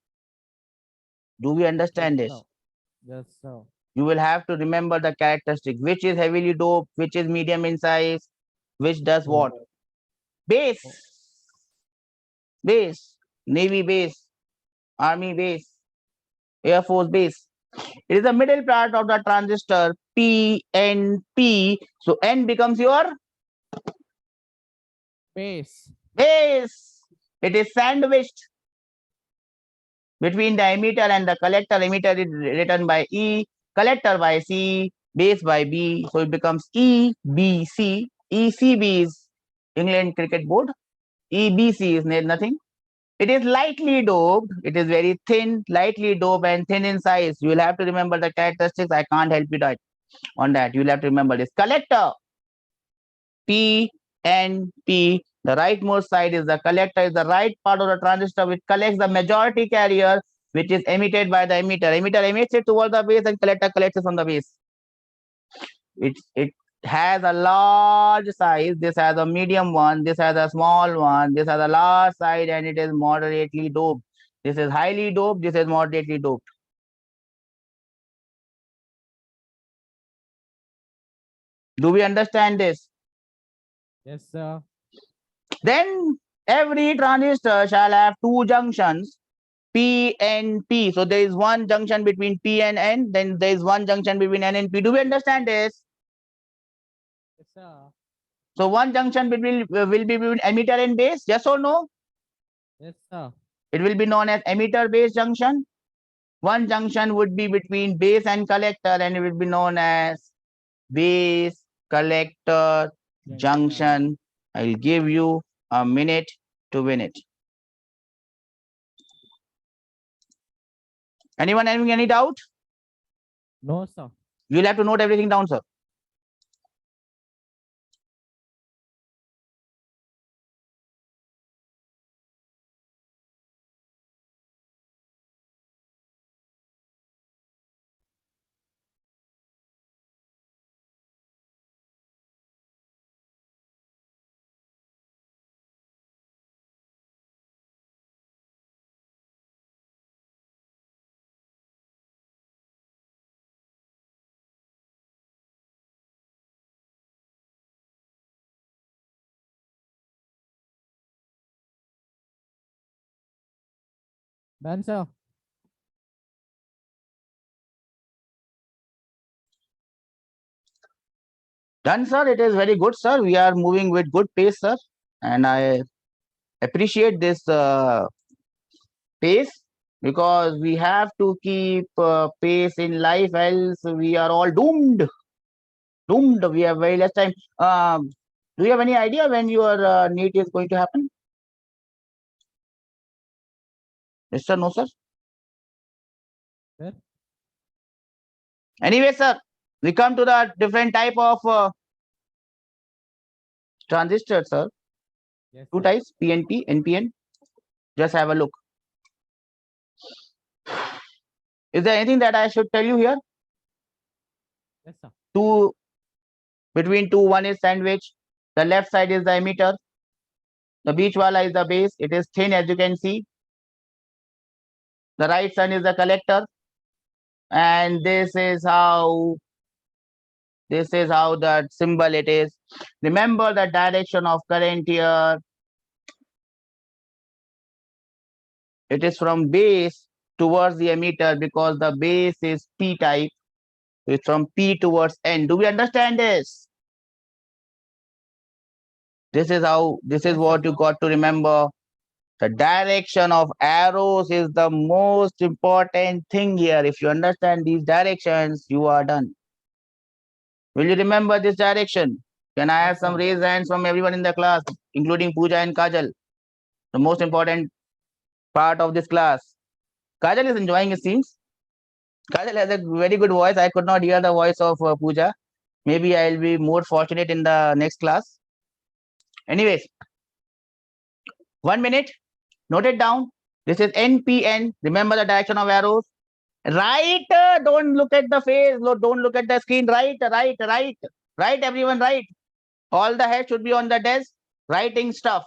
Do we understand Yes, this? sir. Yes, sir. You will have to remember the characteristics, which is heavily doped, which is medium in size, which does what? Base, base, Navy base, Army base, Air Force base. It is the middle part of the transistor PNP. So N becomes your Base. base. It is sandwiched between the emitter and the collector. Emitter is written by E, collector by C, base by B. So it becomes EBC. ECB is England Cricket Board. EBC is nothing. It is lightly doped. It is very thin, lightly doped, and thin in size. You will have to remember the characteristics. I can't help you on that. You will have to remember this. Collector PNP. The rightmost side is the collector, is the right part of the transistor which collects the majority carrier which is emitted by the emitter. Emitter emits it towards the base and collector collects it from the base. It has a large size. This has a medium one. This has a small one. This has a large side and it is moderately doped. This is highly doped. This is moderately doped. Do we understand this? Yes, sir. Then every transistor shall have two junctions, P and P. So there is one junction between P and N. Then there is one junction between N and P. Do we understand this? Yes, sir. So one junction will be between emitter and base. Yes or no? Yes, sir. It will be known as emitter base junction. One junction would be between base and collector, and it will be known as base collector junction. I'll give you a minute to win it. Anyone having any doubt? No, sir. You'll have to note everything down, sir. Done, sir. Done, sir. It is very good, sir. We are moving with good pace, sir. And I appreciate this pace, because we have to keep pace in life, else we are all doomed. Doomed. We have very less time. Do you have any idea when your NEET is going to happen? Yes, sir. No, sir. Sir? Anyway, sir, we come to the different type of transistors, sir. Yes, Two sir. types, PNP, NPN. Just have a look. Is there anything that I should tell you here? Yes, sir. Between two, one is sandwich. The left side is the emitter. The beachwala is the base. It is thin, as you can see. The right side is the collector. And this is how that symbol it is. Remember the direction of current here. It is from base towards the emitter, because the base is P type. It's from P towards N. Do we understand this? This is Yes, what sir. you got to remember. The direction of arrows is the most important thing here. If you understand these directions, you are done. Will you remember this direction? Can I have Yes, some sir. raised hands from everyone in the class, including Pooja and Kajal? The most important part of this class. Kajal is enjoying his scenes. Kajal has a very good voice. I could not hear the voice of Pooja. Maybe I'll be more fortunate in the next class. Anyways, 1 minute. Note it down. This is NPN. Remember the direction of arrows. Right. Don't look at the face. Don't look at the screen. Right. Right, everyone. Right. All the head should be on the desk. Writing stuff.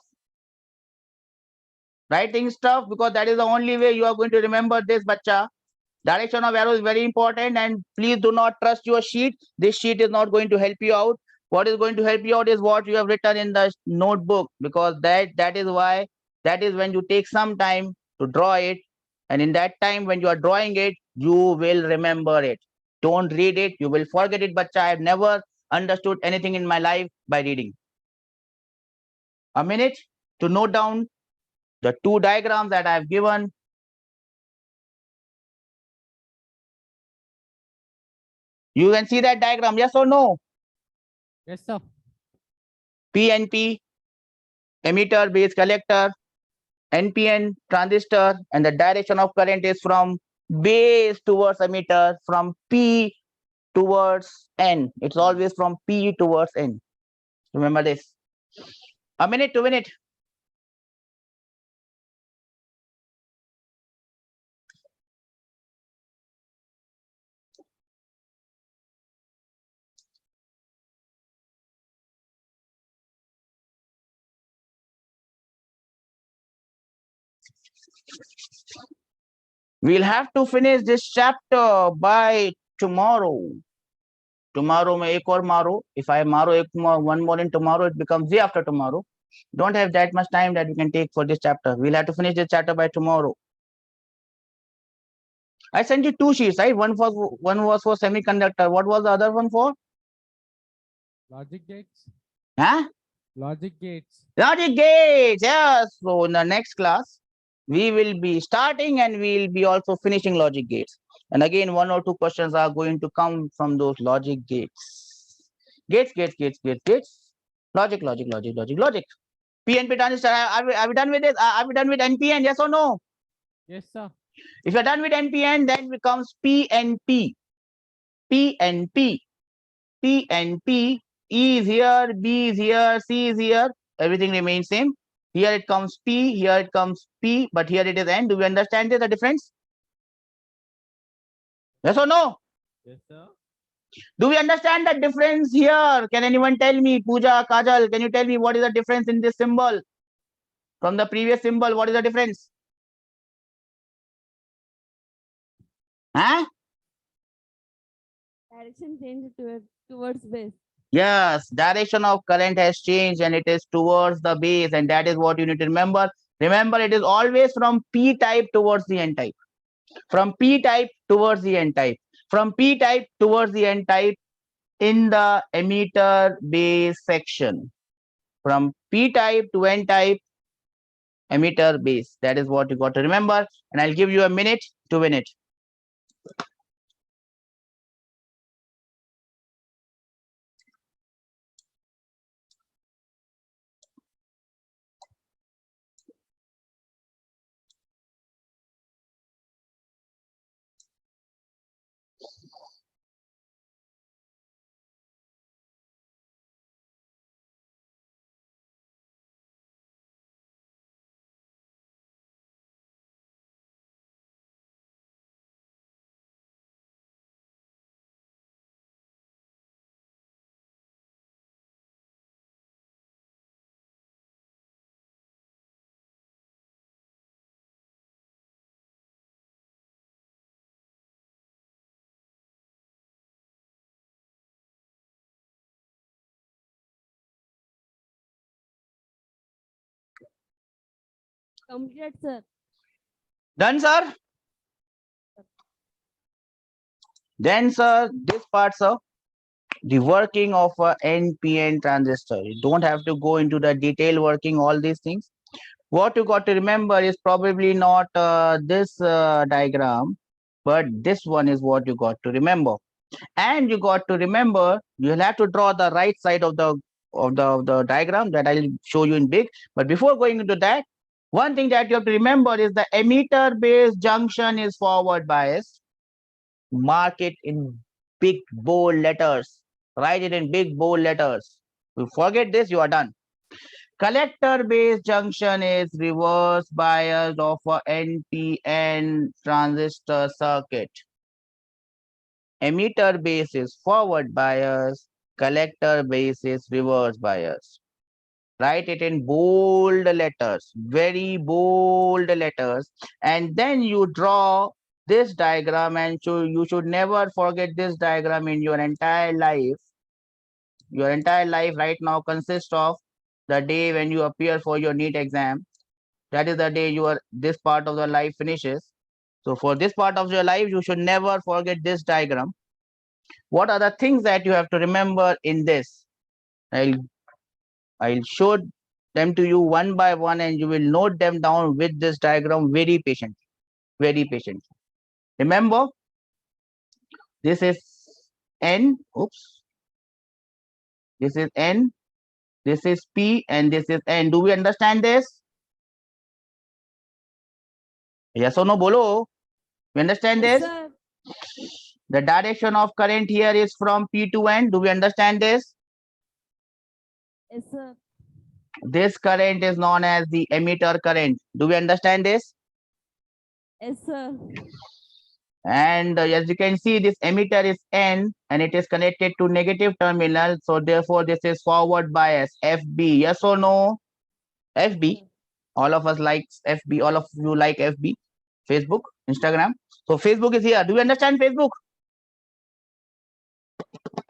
Writing stuff, because that is the only way you are going to remember this, bacha. Direction of arrow is very important, and please do not trust your sheet. This sheet is not going to help you out. What is going to help you out is what you have written in the notebook, because that is when you take some time to draw it, and in that time when you are drawing it, you will remember it. Don't read it, you will forget it, bacha. I have never understood anything in my life by reading. A minute to note down the two diagrams that I have given. You can see that diagram, yes or no? Yes, sir. PNP, emitter base collector, NPN transistor, and the direction of current is from base towards emitter, from P towards N. It's always from P towards N. Remember this. A minute to win it. We'll have to finish this chapter by tomorrow. Tomorrow may ek aur maro. If I maro one more in tomorrow, it becomes day after tomorrow. Don't have that much time that we can take for this chapter. We'll have to finish this chapter by tomorrow. I sent you two sheets, right? One was for semiconductor. What was the other one for? Logic gates. Huh? Logic gates. Logic gates. Yes. So in the next class, we will be starting and we will be also finishing logic gates. And again, one or two questions are going to come from those logic gates. Gates. Logic. PNP transistor. Are we done with it? Are we done with NPN? Yes or no? Yes, sir. If you're done with NPN, then becomes PNP. PNP. PNP. E is here, B is here, C is here. Everything remains same. Here it comes P, here it comes P, but here it is N. Do we understand the difference? Yes or no? Yes, sir. Do we understand the difference here? Can anyone tell me? Pooja, Kajal, can you tell me what is the difference in this symbol? From the previous symbol, what is the difference? Huh? Direction change towards base. Yes, direction of current has changed and it is towards the base, and that is what you need to remember. Remember, it is always from P type towards the N type. From P type towards the N type. From P type towards the N type in the emitter base section. From P type to N type, emitter base. That is what you got to remember. And I'll give you a minute to win it. Completed, sir. Done, sir? Then, sir, this part, sir, the working of a NPN transistor. You don't have to go into the detail working all these things. What you got to remember is probably not this diagram, but this one is what you got to remember. And you got to remember, you'll have to draw the right side of the diagram that I'll show you in big. But before going into that, one thing that you have to remember is the emitter base junction is forward biased. Mark it in big bold letters. Write it in big bold letters. If you forget this, you are done. Collector base junction is reverse biased of a NPN transistor circuit. Emitter base is forward bias, collector base is reverse bias. Write it in bold letters, very bold letters, and then you draw this diagram, and so you should never forget this diagram in your entire life. Your entire life right now consists of the day when you appear for your NEET exam. That is the day this part of the life finishes. So for this part of your life, you should never forget this diagram. What are the things that you have to remember in this? I'll show them to you one by one, and you will note them down with this diagram very patiently. Very patiently. Remember, this is N. Oops. This is N. This is P, and this is N. Do we understand this? Yes or no? Bolo. We understand Yes, this? sir. The direction of current here is from P to N. Do we understand this? Yes, sir. This current is known as the emitter current. Do we understand this? Yes, sir. And as you can see, this emitter is N and it is connected to negative terminal. So therefore, this is forward bias, FB. Yes or no? FB. All of us like FB. All of you like FB. Facebook, Instagram. So Facebook is here. Do you understand Facebook?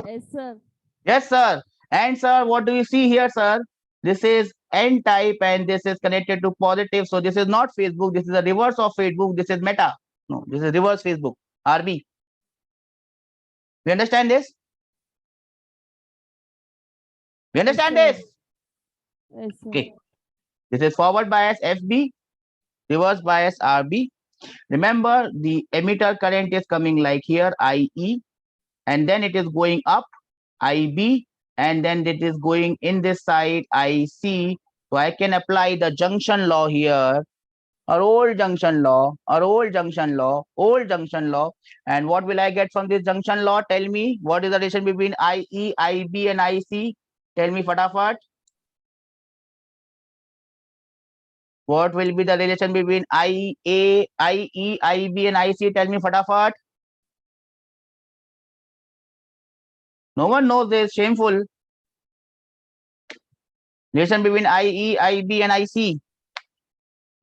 Yes, sir. Yes, sir. And sir, what do you see here, sir? This is N type and this is connected to positive. So this is not Facebook. This is a reverse of Facebook. This is Meta. No, this is reverse Facebook. RB. We understand this? You understand sir. this? Yes, sir. Okay. This is forward bias FB, reverse bias RB. Remember, the emitter current is coming like here, IE, and then it is going up, IB, and then it is going in this side, IC. So I can apply the junction law here, or old junction law, or old junction law, old junction law. And what will I get from this junction law? Tell me, what is the relation between IE, IB, and IC? Tell me, fatafat. What will be the relation between IA, IE, IB, and IC? Tell me, fatafat. No one knows this. Shameful. Relation between IE, IB, and IC.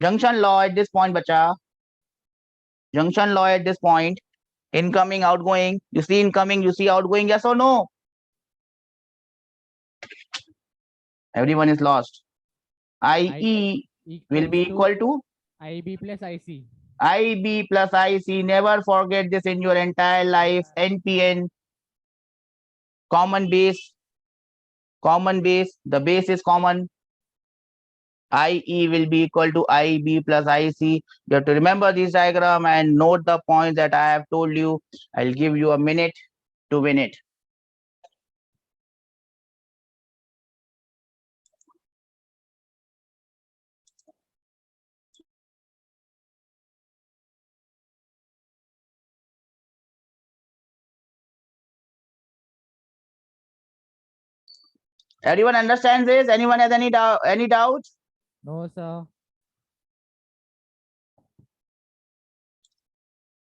Junction law at this point, bacha. Junction law at this point. Incoming, outgoing. You see incoming, you see outgoing. Yes or no? Everyone is lost. IE will be equal to IB plus IC. IB plus IC. Never forget this in your entire life. NPN. Common base. Common base. The base is common. IE will be equal to IB plus IC. You have to remember this diagram and note the points that I have told you. I'll give you a minute to win it. Everyone understands this? Anyone has any doubts? No, sir.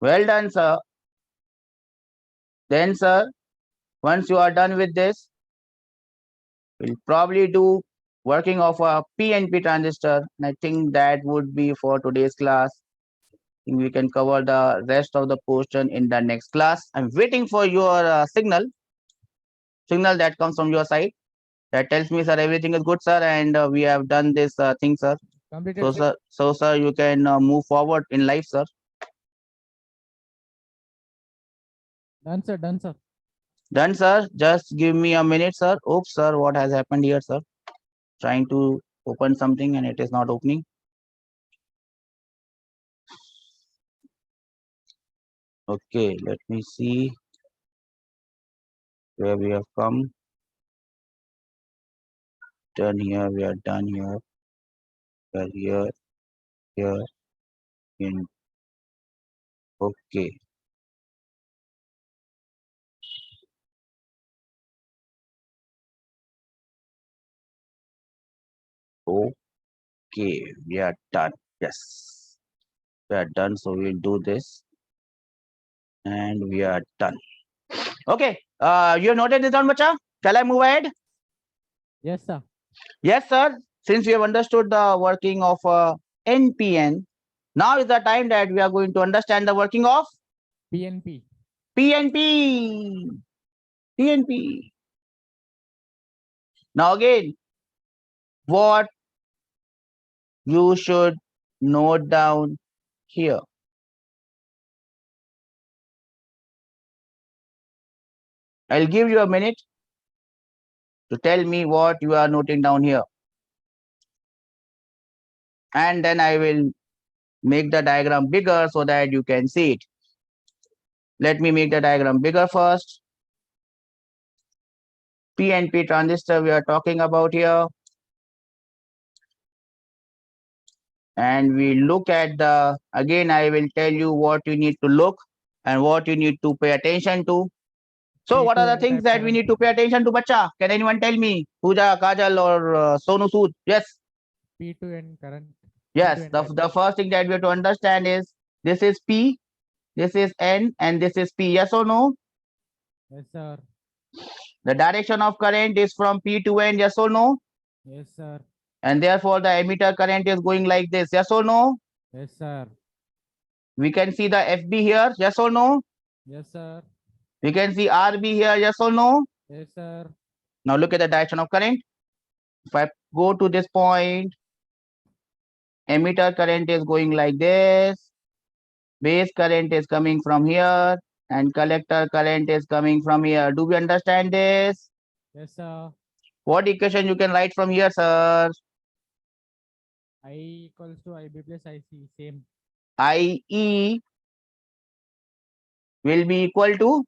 Well done, sir. Then, sir, once you are done with this, we'll probably do working of a PNP transistor. And I think that would be for today's class. I think we can cover the rest of the portion in the next class. I'm waiting for your signal that comes from your side. That tells me, sir, everything is good, sir, and we have done this thing, sir. Completed. So, sir, you can move forward in life, sir. Done, sir. Done, sir. Done, sir. Just give me a minute, sir. Oops, sir, what has happened here, sir? Trying to open something and it is not opening. Okay, let me see where we have come. Done here, we are done here. We are here, here, in. Okay. Okay, we are done. Yes, we are done. So we'll do this, and we are done. Okay. You noted this down, bacha? Shall I move ahead? Yes, sir. Yes, sir. Since we have understood the working of NPN, now is the time that we are going to understand the working of PNP. PNP. PNP. Now again, what you should note down here. I'll give you a minute to tell me what you are noting down here. And then I will make the diagram bigger so that you can see it. Let me make the diagram bigger first. PNP transistor we are talking about here. And we look at the, again, I will tell you what you need to look and what you need to pay attention to. So what are the things that we need to pay attention to, bacha? Can anyone tell me? Pooja, Kajal, or Sonu Sood? Yes. P2N current. Yes. P2N The first thing that we have to understand is this is P, this is N, and this is P. Yes or no? Yes, sir. The direction of current is from P to N. Yes or no? Yes, sir. And therefore the emitter current is going like this. Yes or no? Yes, sir. We can see the FB here. Yes or no? Yes, sir. We can see RB here. Yes or no? Yes, sir. Now look at the direction of current. If I go to this point, emitter current is going like this. Base current is coming from here. And collector current is coming from here. Do we understand this? Yes, sir. What equation you can write from here, sir? I equals to IB plus IC. Same. IE will be equal to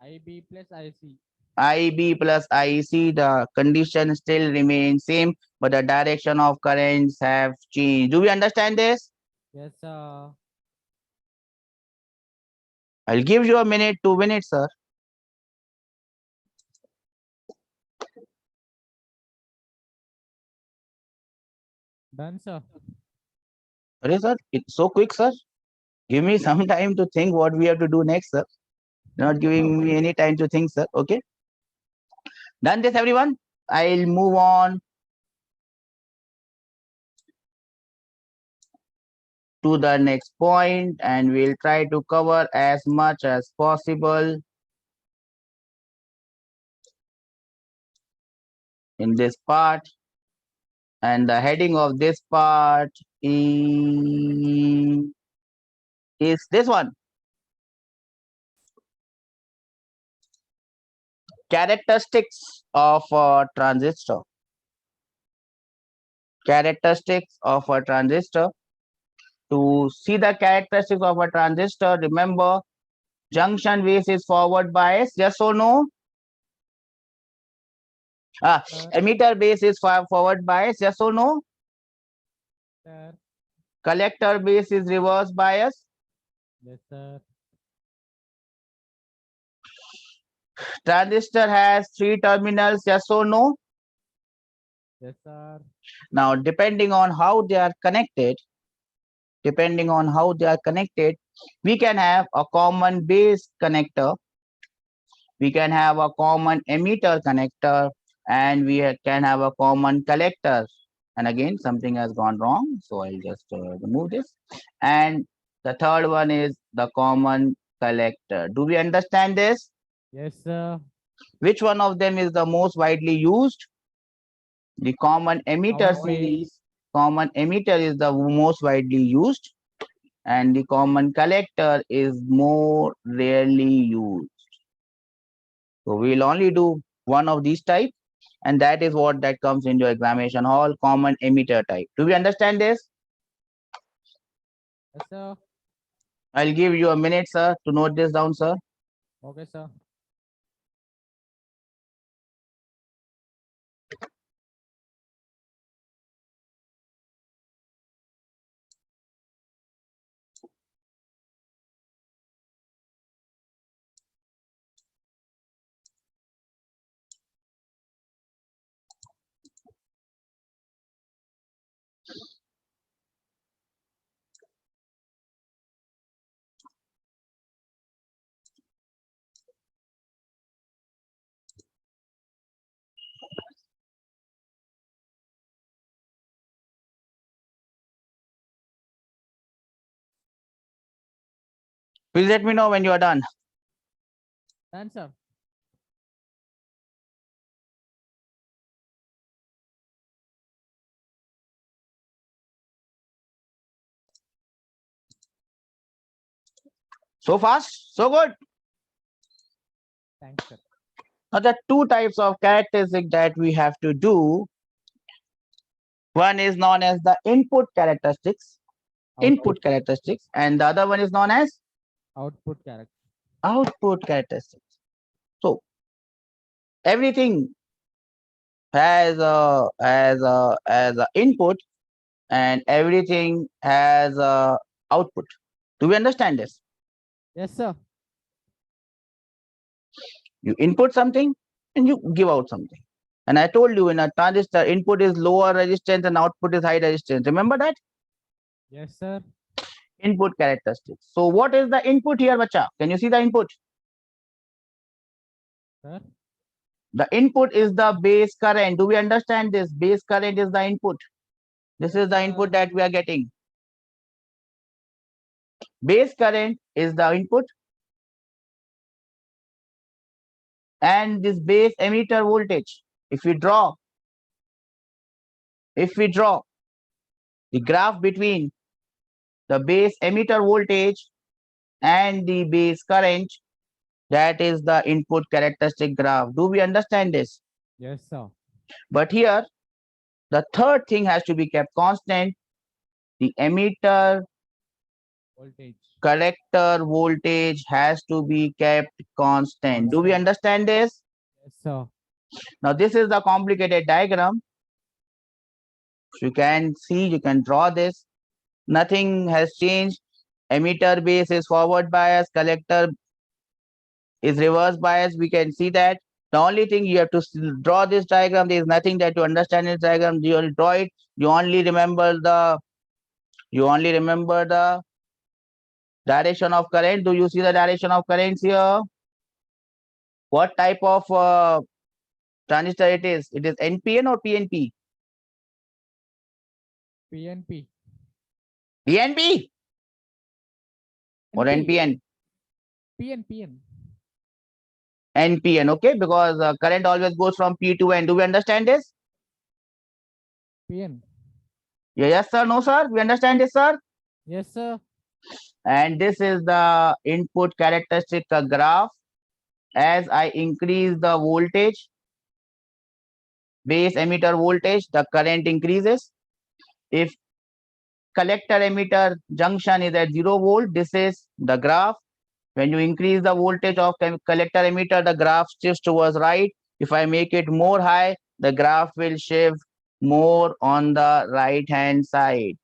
IB plus IC. IB plus IC. The condition still remains same, but the direction of currents have changed. Do we understand this? Yes, sir. I'll give you a minute, 2 minutes, sir. Done, sir. Sorry, sir. It's so quick, sir. Give me some time to think what we have to do next, sir. Not giving me any time to think, sir. Okay. Done this, everyone. I'll move on to the next point and we'll try to cover as much as possible in this part. And the heading of this part is this one. Characteristics of a transistor. Characteristics of a transistor. To see the characteristics of a transistor, remember junction base is forward bias, yes or no? Emitter base is forward bias, yes or no? Sir. Collector base is reverse bias. Yes, sir. Transistor has 3 terminals, yes or no? Yes, sir. Now, depending on how they are connected, we can have a common base connector, we can have a common emitter connector, and we can have a common collector. And again, something has gone wrong, so I'll just remove this. And the third one is the common collector. Do we understand this? Yes, sir. Which one of them is the most widely used? The common emitter Common series. Common emitter is the most widely used, and the common collector is more rarely used. So we'll only do one of these type, and that is what that comes into examination hall, common emitter type. Do we understand this? Yes, sir. I'll give you a minute, sir, to note this down, sir. Okay, sir. Please let me know when you are done. Done, sir. So fast, so good. Thanks, sir. Now, there are 2 types of characteristics that we have to do. One is known as the input characteristics, Output and the other one is known as output character. output characteristics. So everything has a input, and everything has a output. Do we understand this? Yes, sir. You input something and you give out something. And I told you, in a transistor, input is lower resistance and output is high resistance. Remember that? Yes, sir. Input characteristics. So what is the input here, bacha? Can you see the input? Sir. The input is the base current. Do we understand this? Base current is the input. This is the input that we are getting. Base current is the input, and this base emitter voltage. If we draw the graph between the base emitter voltage and the base current, that is the input characteristic graph. Do we understand this? Yes, sir. But here, the third thing has to be kept constant. The emitter Voltage. collector voltage has to be kept constant. Do we Constant. understand this? Yes, sir. Now, this is the complicated diagram. You can see, you can draw this. Nothing has changed. Emitter base is forward bias, collector is reverse bias. We can see that. The only thing you have to draw this diagram. There is nothing that you understand in this diagram. You will draw it. You only remember the direction of current. Do you see the direction of currents here? What type of transistor it is? It is NPN or PNP? PNP. PNP or NPN? PN. NPN, okay, because current always goes from P to N. Do we understand this? PN. Yes, sir. No, sir. We understand this, sir. Yes, sir. And this is the input characteristic graph. As I increase the voltage, base emitter voltage, the current increases. If collector emitter junction is at 0 volt, this is the graph. When you increase the voltage of collector emitter, the graph shifts towards right. If I make it more high, the graph will shift more on the right hand side.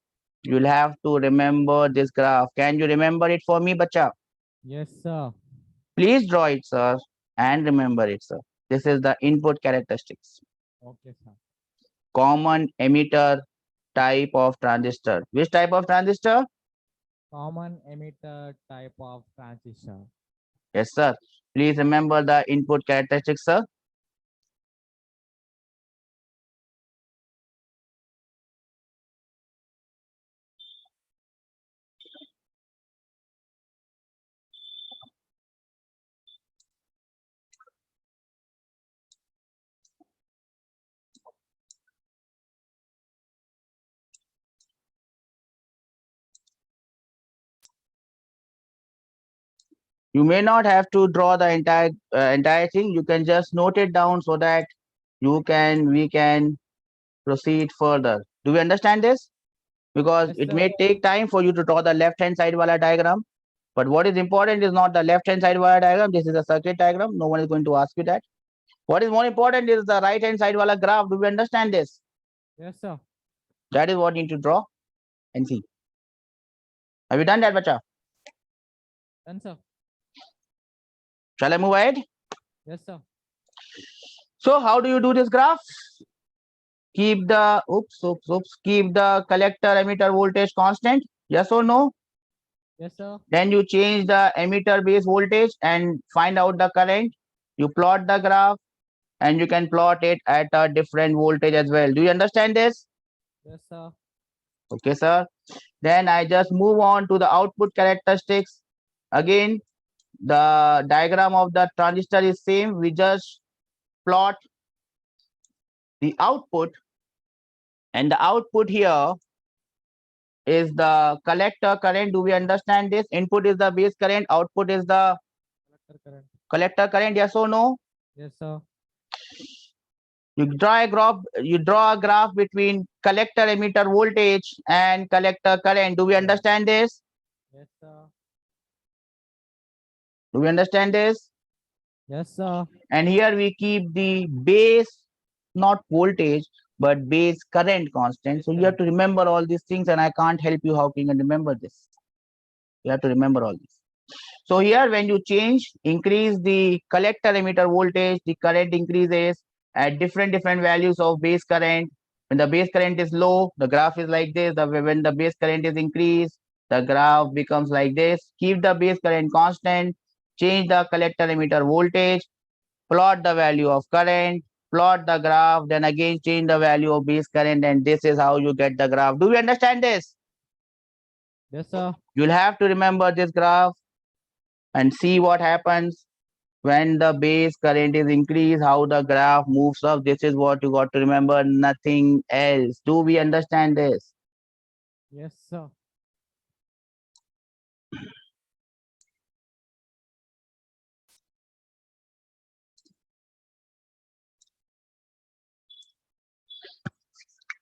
You'll have to remember this graph. Can you remember it for me, bacha? Yes, sir. Please draw it, sir, and remember it, sir. This is the input characteristics. Okay, sir. Common emitter type of transistor. Which type of transistor? Common emitter type of transistor. Yes, sir. Please remember the input characteristics, sir. You may not have to draw the entire thing. You can just note it down so that we can proceed further. Do we understand this? Because Yes, it sir. may take time for you to draw the left hand side wala diagram. But what is important is not the left hand side wala diagram. This is a circuit diagram. No one is going to ask you that. What is more important is the right hand side wala graph. Do we understand this? Yes, sir. That is what you need to draw and see. Have you done that, bacha? Done, sir. Shall I move ahead? Yes, sir. So how do you do this graph? Keep the keep the collector emitter voltage constant. Yes or no? Yes, sir. Then you change the emitter base voltage and find out the current. You plot the graph and you can plot it at a different voltage as well. Do you understand this? Yes, sir. Okay, sir. Then I just move on to the output characteristics. Again, the diagram of the transistor is same. We just plot the output, and the output here is the collector current. Do we understand this? Input is the base current, output is the Collector current. collector current. Yes or no? Yes, sir. You draw a graph between collector emitter voltage and collector current. Do we understand this? Yes, sir. Do we understand this? Yes, sir. And here we keep the base, not voltage, but base current constant. So you have to remember all these things, and I can't help you how you can remember this. You have to remember all this. So here when you increase the collector emitter voltage, the current increases at different values of base current. When the base current is low, the graph is like this. When the base current is increased, the graph becomes like this. Keep the base current constant, change the collector emitter voltage, plot the value of current, plot the graph, then again change the value of base current, and this is how you get the graph. Do we understand this? Yes, sir. You'll have to remember this graph and see what happens when the base current is increased, how the graph moves up. This is what you got to remember, nothing else. Do we understand this? Yes, sir.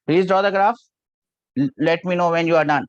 Please draw the graph. Let me know when you are done.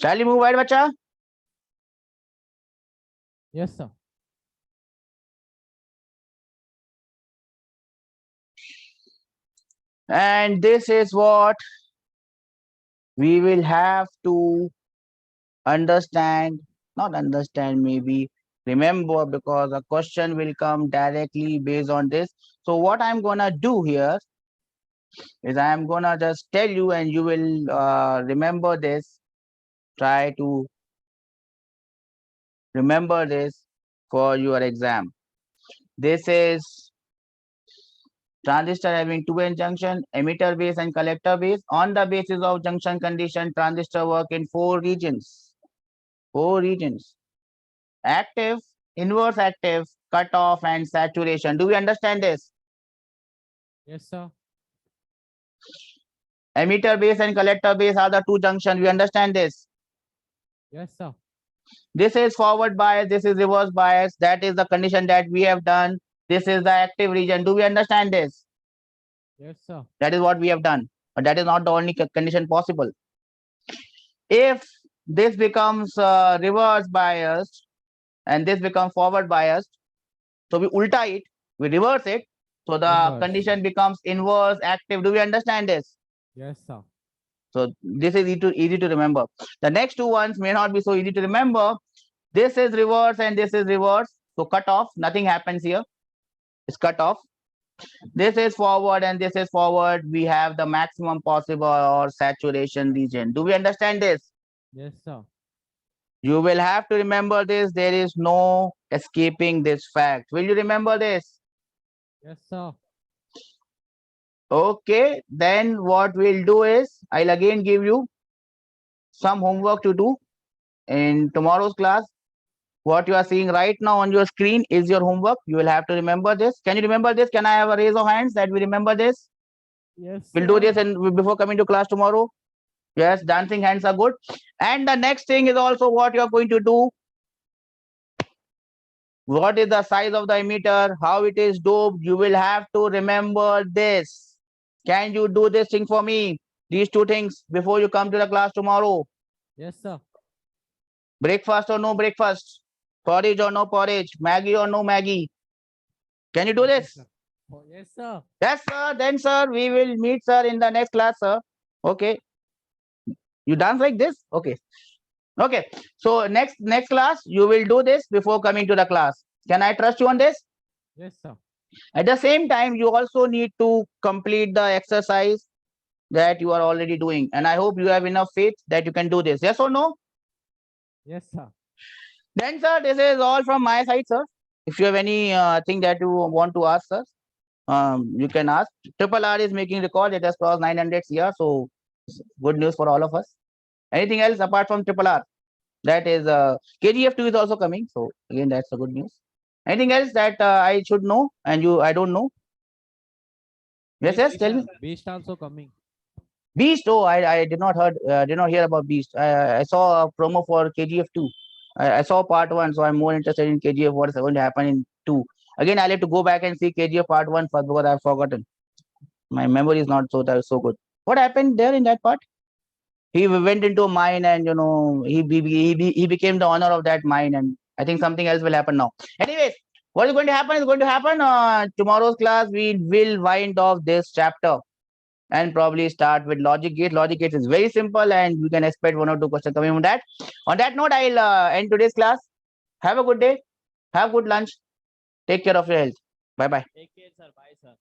Shall we move ahead, bacha? Yes, sir. And this is what we will have to understand, not understand, maybe remember, because a question will come directly based on this. So what I'm gonna do here is I'm gonna just tell you and you will remember this. Try to remember this for your exam. This is transistor having two N junction, emitter base and collector base. On the basis of junction condition, transistor work in four regions. Four regions: active, inverse active, cutoff, and saturation. Do we understand this? Yes, sir. Emitter base and collector base are the two junctions. We understand this. Yes, sir. This is forward bias, this is reverse bias. That is the condition that we have done. This is the active region. Do we understand this? Yes, sir. That is what we have done. But that is not the only condition possible. If this becomes reverse biased and this becomes forward biased, so we ulta it, we reverse it. So the Inverse. condition becomes inverse active. Do we understand this? Yes, sir. So this is easy to remember. The next two ones may not be so easy to remember. This is reverse and this is reverse. So cut off, nothing happens here. It's cut off. This is forward and this is forward. We have the maximum possible or saturation region. Do we understand this? Yes, sir. You will have to remember this. There is no escaping this fact. Will you remember this? Yes, sir. Okay, then what we'll do is I'll again give you some homework to do in tomorrow's class. What you are seeing right now on your screen is your homework. You will have to remember this. Can you remember this? Can I have a raise of hands that we remember this? Yes, We'll do this and before coming to class tomorrow. Yes, dancing hands are good. And the next thing is also what you are going to do. What is the size of the emitter? How it is doped? You will have to remember this. Can you do this thing for me? These two things before you come to the class tomorrow. Yes, sir. Breakfast or no breakfast? Porridge or no porridge? Maggie or no Maggie? Can you do this? Oh, yes, sir. Yes, sir. Then, sir, we will meet, sir, in the next class, sir. Okay. You dance like this? Okay. Okay. So next class, you will do this before coming to the class. Can I trust you on this? Yes, sir. At the same time, you also need to complete the exercise that you are already doing. And I hope you have enough faith that you can do this. Yes or no? Yes, sir. Then, sir, this is all from my side, sir. If you have any thing that you want to ask, sir, you can ask. Triple R is making record. It has crossed 900 CR. So good news for all of us. Anything else apart from Triple R? That is KGF2 is also coming. So again, that's a good news. Anything else that I should know and I don't know? Yes, yes, tell me. Beast also coming. Beast. Oh, I did not hear about Beast. I saw a promo for KGF2. I saw part 1, so I'm more interested in KGF. What is going to happen in 2? Again, I'll have to go back and see KGF part 1 first because I've forgotten. My memory is not so good. What happened there in that part? He went into a mine and he became the owner of that mine, and I think something else will happen now. Anyways, What is going to happen is going to happen. Tomorrow's class, we will wind off this chapter and probably start with logic gate. Logic gate is very simple and you can expect 1 or 2 questions coming from that. On that note, I'll end today's class. Have a good day. Have good lunch. Take care of your health. Bye-bye. Take care, sir. Bye, sir.